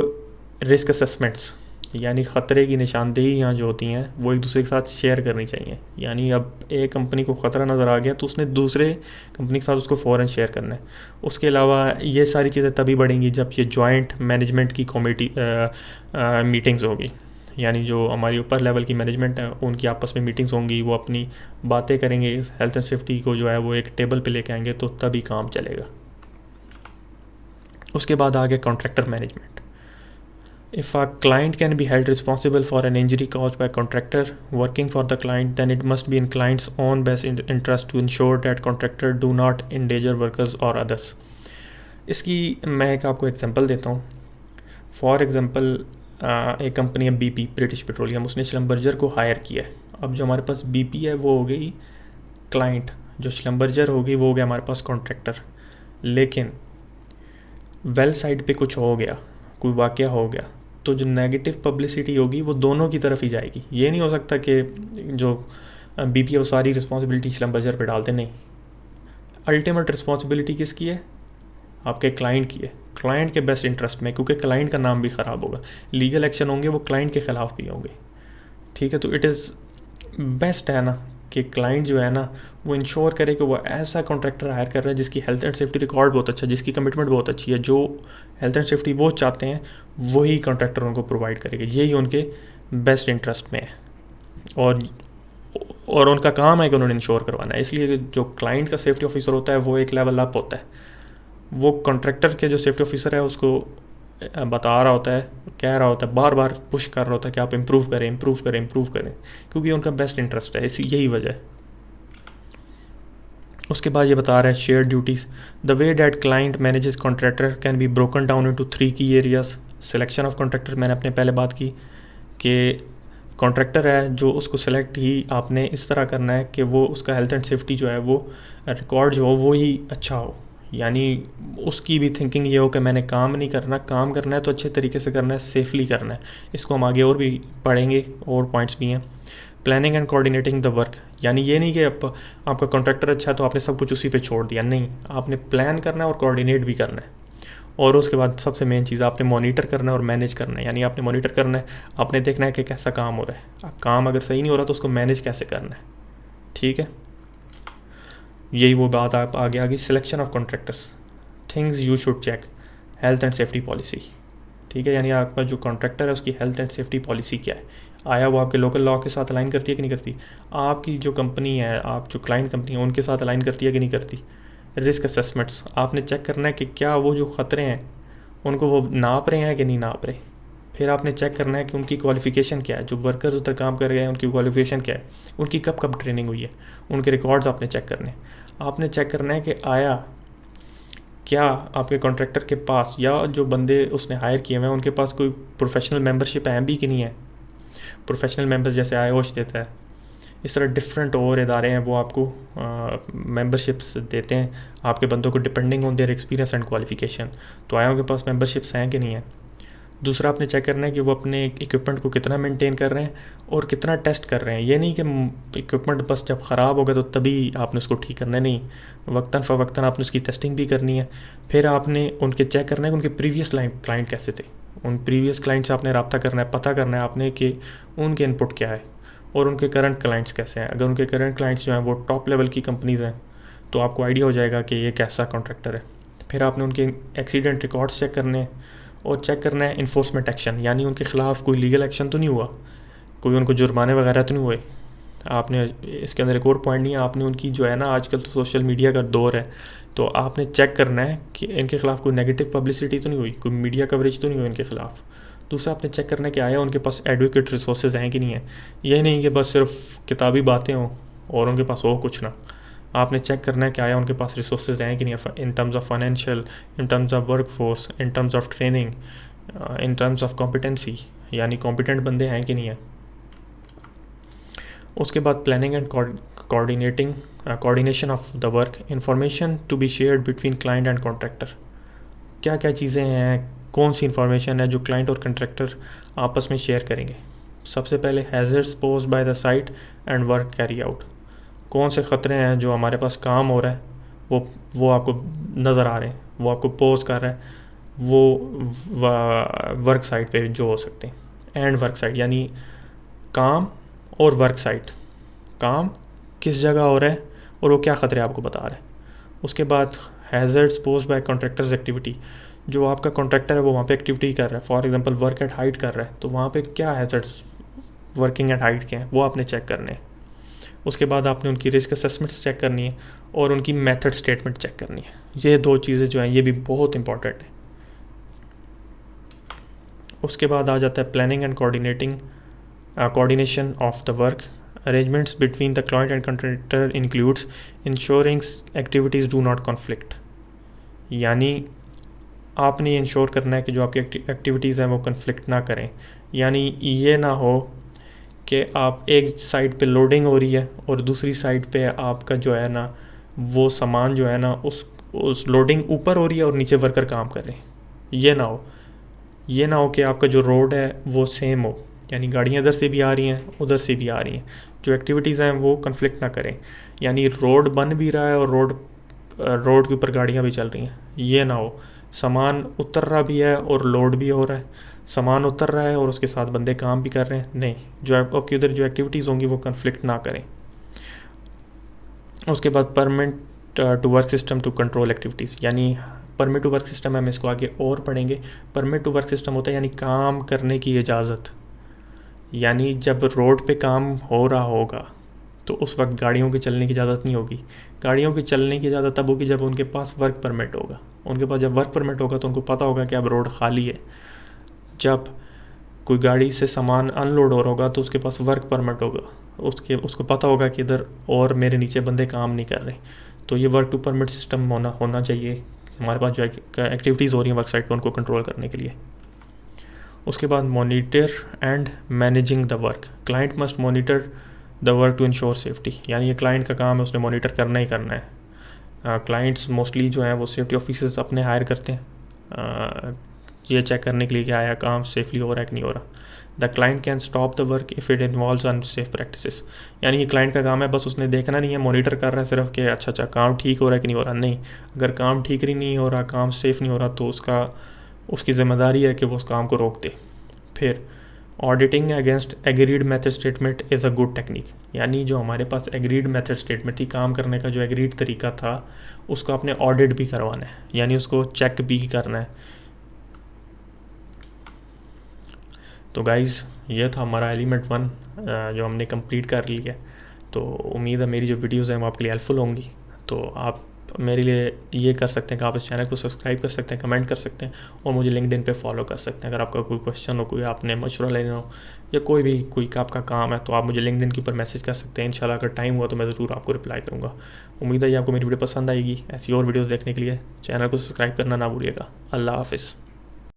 रिस्क असेसमेंट्स यानी ख़तरे की निशानदेहियाँ जो होती हैं वो एक दूसरे के साथ शेयर करनी चाहिए। यानी अब एक कंपनी को ख़तरा नज़र आ गया तो उसने दूसरे कंपनी के साथ उसको फ़ौरन शेयर करना है। उसके अलावा ये सारी चीज़ें तभी बढ़ेंगी जब ये जॉइंट मैनेजमेंट की कमेटी मीटिंग्स होगी। यानी जो हमारी ऊपर लेवल की मैनेजमेंट है उनकी आपस में मीटिंग्स होंगी, वो अपनी बातें करेंगे, हेल्थ एंड सेफ्टी को जो है वो एक टेबल पे लेके आएंगे, तो तभी काम चलेगा। उसके बाद आगे contractor management. If a client can be held responsible for an injury caused by contractor working for the client, then it must be in client's own best interest to ensure that contractor do not endanger workers or others. इसकी मैं एक आपको example देता हूँ। For example एक company है BP, British petroleum, उसने श्लम्बर्जर को हायर किया है। अब जो हमारे पास BP है वो हो गई क्लाइंट, जो श्लम्बर्जर होगी वो हो गया हमारे पास कॉन्ट्रैक्टर। लेकिन वेल साइड पे कुछ हो गया, कोई वाक़या हो गया, तो जो नेगेटिव पब्लिसिटी होगी वो दोनों की तरफ ही जाएगी। ये नहीं हो सकता कि जो BP है वो सारी रिस्पॉन्सिबिलिटी श्लम्बर्जर पे डालते, नहीं। अल्टीमेट रिस्पॉन्सिबिलिटी किसकी है? आपके क्लाइंट की है, क्लाइंट के बेस्ट इंटरेस्ट में, क्योंकि क्लाइंट का नाम भी ख़राब होगा। लीगल एक्शन होंगे वो क्लाइंट के ख़िलाफ़ भी होंगे, ठीक है। तो इट इज़ बेस्ट है ना कि क्लाइंट जो है ना वो इंश्योर करे कि वो ऐसा कॉन्ट्रैक्टर हायर कर रहा है जिसकी हेल्थ एंड सेफ्टी रिकॉर्ड बहुत अच्छा, जिसकी कमिटमेंट बहुत अच्छी है, जो हेल्थ एंड सेफ्टी वो चाहते हैं वही कॉन्ट्रैक्टर उनको प्रोवाइड करेगा। यही उनके बेस्ट इंटरेस्ट में है और उनका काम है कि उन्होंने इंश्योर करवाना है। इसलिए जो क्लाइंट का सेफ्टी ऑफिसर होता है वो एक लेवल अप होता है, वो कॉन्ट्रैक्टर के जो सेफ्टी ऑफिसर है उसको बता रहा होता है, कह रहा होता है, बार बार पुश कर रहा होता है कि आप इम्प्रूव करें, क्योंकि उनका बेस्ट इंटरेस्ट है, इसी यही वजह है। उसके बाद ये बता रहा है share duties. The way that client manages contractor can be broken down into 3 की एरियाज। सिलेक्शन ऑफ कॉन्ट्रैक्टर, मैंने अपने पहले बात की कि कॉन्ट्रैक्टर है जो उसको सेलेक्ट ही आपने इस तरह करना है कि वो उसका हेल्थ एंड सेफ्टी जो है वो रिकॉर्ड जो हो वो ही अच्छा हो, यानी उसकी भी थिंकिंग ये हो कि मैंने काम नहीं करना, काम करना है तो अच्छे तरीके से करना है, सेफली करना है। इसको हम आगे और भी पढ़ेंगे, और पॉइंट्स भी हैं। Planning and coordinating the work, यानी ये नहीं कि आपका कॉन्ट्रैक्टर अच्छा है तो आपने सब कुछ उसी पे छोड़ दिया, नहीं, आपने प्लान करना है और कोऑर्डिनेट भी करना है। और उसके बाद सबसे मेन चीज़ आपने मॉनिटर करना है और मैनेज करना है, यानी आपने मॉनिटर करना है, आपने देखना है कि कैसा काम हो रहा है, काम अगर सही नहीं हो रहा तो उसको मैनेज कैसे करना है, ठीक है। यही वो बात आप आगे आ गई। Selection of contractors, things you should check, health and safety policy, ठीक है, यानी आपका जो कॉन्ट्रैक्टर है उसकी हेल्थ एंड सेफ्टी पॉलिसी क्या है, आया वो आपके लोकल लॉ के साथ अलाइन करती है कि नहीं करती, आपकी जो कंपनी है, आप जो क्लाइंट कंपनी है उनके साथ अलाइन करती है कि नहीं करती। रिस्क असेसमेंट्स, आपने चेक करना है कि क्या वो जो ख़तरे हैं उनको वो नाप रहे हैं कि नहीं नाप रहे। फिर आपने चेक करना है कि उनकी क्वालिफ़िकेशन क्या है, जो वर्कर्स उधर काम कर रहे हैं उनकी क्वालिफ़िकेशन क्या है, उनकी कब कब ट्रेनिंग हुई है, उनके रिकॉर्ड्स आपने चेक करने हैं। आपने चेक करना है कि आया क्या आपके कॉन्ट्रैक्टर के पास या जो बंदे उसने हायर किए हुए हैं उनके पास कोई प्रोफेशनल मेंबरशिप है भी कि नहीं है। प्रोफेशनल मेंबर्स जैसे आयोश देता है, इस तरह डिफरेंट और इदारे हैं वो आपको मेंबरशिप्स देते हैं आपके बंदों को depending on their experience and qualification. तो आयों के पास मेंबरशिप्स हैं कि नहीं है। दूसरा आपने चेक करना है कि वो अपने इक्विपमेंट को कितना मेंटेन कर रहे हैं और कितना टेस्ट कर रहे हैं। ये नहीं कि इक्विपमेंट बस जब ख़राब हो गया तो तभी आपने उसको ठीक करना है, नहीं, वक्तन फ़वक्तन आपने उसकी टेस्टिंग भी करनी है। फिर आपने उनके चेक करना है कि उनके प्रीवियस क्लाइंट कैसे थे, उन प्रीवियस क्लाइंट से आपने रब्ता करना है, पता करना है आपने कि उनके इनपुट क्या है और उनके करंट क्लाइंट्स कैसे हैं। अगर उनके करंट क्लाइंट्स जो हैं वो टॉप लेवल की कंपनीज़ हैं तो आपको आइडिया हो जाएगा कि ये कैसा कॉन्ट्रैक्टर है। फिर आपने उनके एक्सीडेंट रिकॉर्ड्स चेक करने हैं और चेक करना है इन्फोर्समेंट एक्शन, यानी उनके ख़िलाफ़ कोई लीगल एक्शन तो नहीं हुआ, कोई उनको जुर्माने वगैरह तो नहीं हुए। आपने इसके अंदर एक और पॉइंट नहीं है, आपने उनकी जो है ना, आजकल तो सोशल मीडिया का दौर है, तो आपने चेक करना है कि इनके ख़िलाफ़ कोई नेगेटिव पब्लिसिटी तो नहीं हुई, कोई मीडिया कवरेज तो नहीं हुई इनके ख़िलाफ़। दूसरा आपने चेक करना है कि आया उनके पास एडवोकेट रिसोर्सेज हैं कि नहीं है। यही नहीं कि बस सिर्फ किताबी बातें हों और उनके पास हो कुछ ना, आपने चेक करना है कि आया उनके पास रिसोर्सेज हैं कि नहीं है, in terms of financial, in terms of workforce, in terms of training, in terms of competency, यानी कॉम्पिटेंट बंदे हैं कि नहीं है। उसके बाद planning and coordination of the work, information to be shared between client and contractor. क्या क्या चीज़ें हैं, कौन सी इन्फॉर्मेशन है जो क्लाइंट और कॉन्ट्रैक्टर आपस में शेयर करेंगे। सबसे पहले hazards posed by the site and work carry out, कौन से ख़तरे हैं जो हमारे पास काम हो रहा है वो आपको नज़र आ रहे हैं, वो आपको पोज कर रहा है, वो वर्क साइट पे जो हो सकते हैं। एंड वर्क साइट यानी काम और वर्क साइट, काम किस जगह हो रहा है और वो क्या ख़तरे आपको बता रहा है। उसके बाद hazards posed by contractors activity, जो आपका कॉन्ट्रैक्टर है वो वहाँ पे एक्टिविटी कर रहा है, for example work at height कर रहा है, तो वहाँ पे क्या हैज़र्ड्स वर्किंग एट हाइट के हैं वो आपने चेक करने हैं। उसके बाद आपने उनकी रिस्क असेसमेंट्स चेक करनी है और उनकी मेथड स्टेटमेंट चेक करनी है। ये 2 चीज़ें जो हैं ये भी बहुत इंपॉर्टेंट है। उसके बाद आ जाता है planning and coordination of the work. Arrangements between the client and contractor includes ensuring activities do not conflict, यानी आपने ये इंश्योर करना है कि जो आपकी एक्टिविटीज़ हैं वो कन्फ्लिक्ट ना करें। यानी ये ना हो कि आप एक साइड पे लोडिंग हो रही है और दूसरी साइड पे आपका जो है ना वो सामान जो है ना उस लोडिंग ऊपर हो रही है और नीचे वर्कर काम कर रहे हैं। ये ना हो कि आपका जो रोड है वो सेम हो, यानी गाड़ियाँ इधर से भी आ रही हैं उधर से भी आ रही हैं, जो एक्टिविटीज़ हैं वो कन्फ्लिक्ट ना करें। यानी रोड बन भी रहा है और रोड के ऊपर गाड़ियाँ भी चल रही हैं, ये ना हो। सामान उतर रहा भी है और लोड भी हो रहा है, सामान उतर रहा है और उसके साथ बंदे काम भी कर रहे हैं, नहीं, जो आपकी उधर जो एक्टिविटीज़ होंगी वो कन्फ्लिक्ट ना करें। उसके बाद permit to work system to control activities, यानी परमिट टू वर्क सिस्टम हम इसको आगे और पढ़ेंगे। परमिट टू वर्क सिस्टम होता है यानी काम करने की इजाज़त, यानी जब रोड पे काम हो रहा होगा तो उस वक्त गाड़ियों के चलने की इजाज़त नहीं होगी। गाड़ियों के चलने की इजाज़त तब होगी जब उनके पास वर्क परमिट होगा। उनके पास जब वर्क परमिट होगा तो उनको पता होगा कि अब रोड खाली है। जब कोई गाड़ी से सामान अनलोड हो रहा होगा तो उसके पास वर्क परमिट होगा, उसको पता होगा कि इधर और मेरे नीचे बंदे काम नहीं कर रहे। तो ये वर्क टू परमिट सिस्टम होना चाहिए हमारे पास जो एक्टिविटीज़ हो रही हैं वर्क साइट पर उनको कंट्रोल करने के लिए। उसके बाद monitor and managing the work. Client must monitor the work to ensure safety, यानी ये क्लाइंट का काम है, उसने मॉनिटर करना ही करना है। क्लाइंट्स मोस्टली जो हैं वो सेफ्टी ऑफिसर्स अपने हायर करते हैं ये चेक करने के लिए कि आया काम सेफली हो रहा है कि नहीं हो रहा। The client can stop the work if it involves unsafe practices, यानी ये क्लाइंट का काम है, बस उसने देखना नहीं है, मॉनिटर कर रहा है सिर्फ कि अच्छा काम ठीक हो रहा है कि नहीं हो रहा। नहीं, अगर काम ठीक नहीं हो रहा, काम सेफ़ नहीं हो रहा तो उसकी ज़िम्मेदारी है कि वो उस काम को रोक दे। फिर auditing against agreed method statement is a good technique, यानी जो हमारे पास एग्रीड मेथड स्टेटमेंट थी, काम करने का जो एग्रीड तरीका था उसको आपने ऑडिट भी करवाना है, यानी उसको चेक भी करना है। तो गाइज़ ये था हमारा एलिमेंट 1 जो हमने कंप्लीट कर लिया है। तो उम्मीद है मेरी जो वीडियोज़ हैं वो आपके लिए हेल्पफुल होंगी। तो आप मेरे लिए ये कर सकते हैं कि आप इस चैनल को सब्सक्राइब कर सकते हैं, कमेंट कर सकते हैं और मुझे लिंक्डइन पे फॉलो कर सकते हैं। अगर आपका कोई क्वेश्चन हो, कोई आपने मशवरा लेना हो या कोई आपका काम है तो आप मुझे लिंक्डइन के ऊपर मैसेज कर सकते हैं। इंशाल्लाह अगर टाइम हुआ तो मैं ज़रूर आपको रिप्लाई करूँगा। उम्मीद है ये आपको मेरी वीडियो पसंद आएगी। ऐसी और वीडियोज़ देखने के लिए चैनल को सब्सक्राइब करना ना भूलिएगा। अल्लाह हाफ़िज़।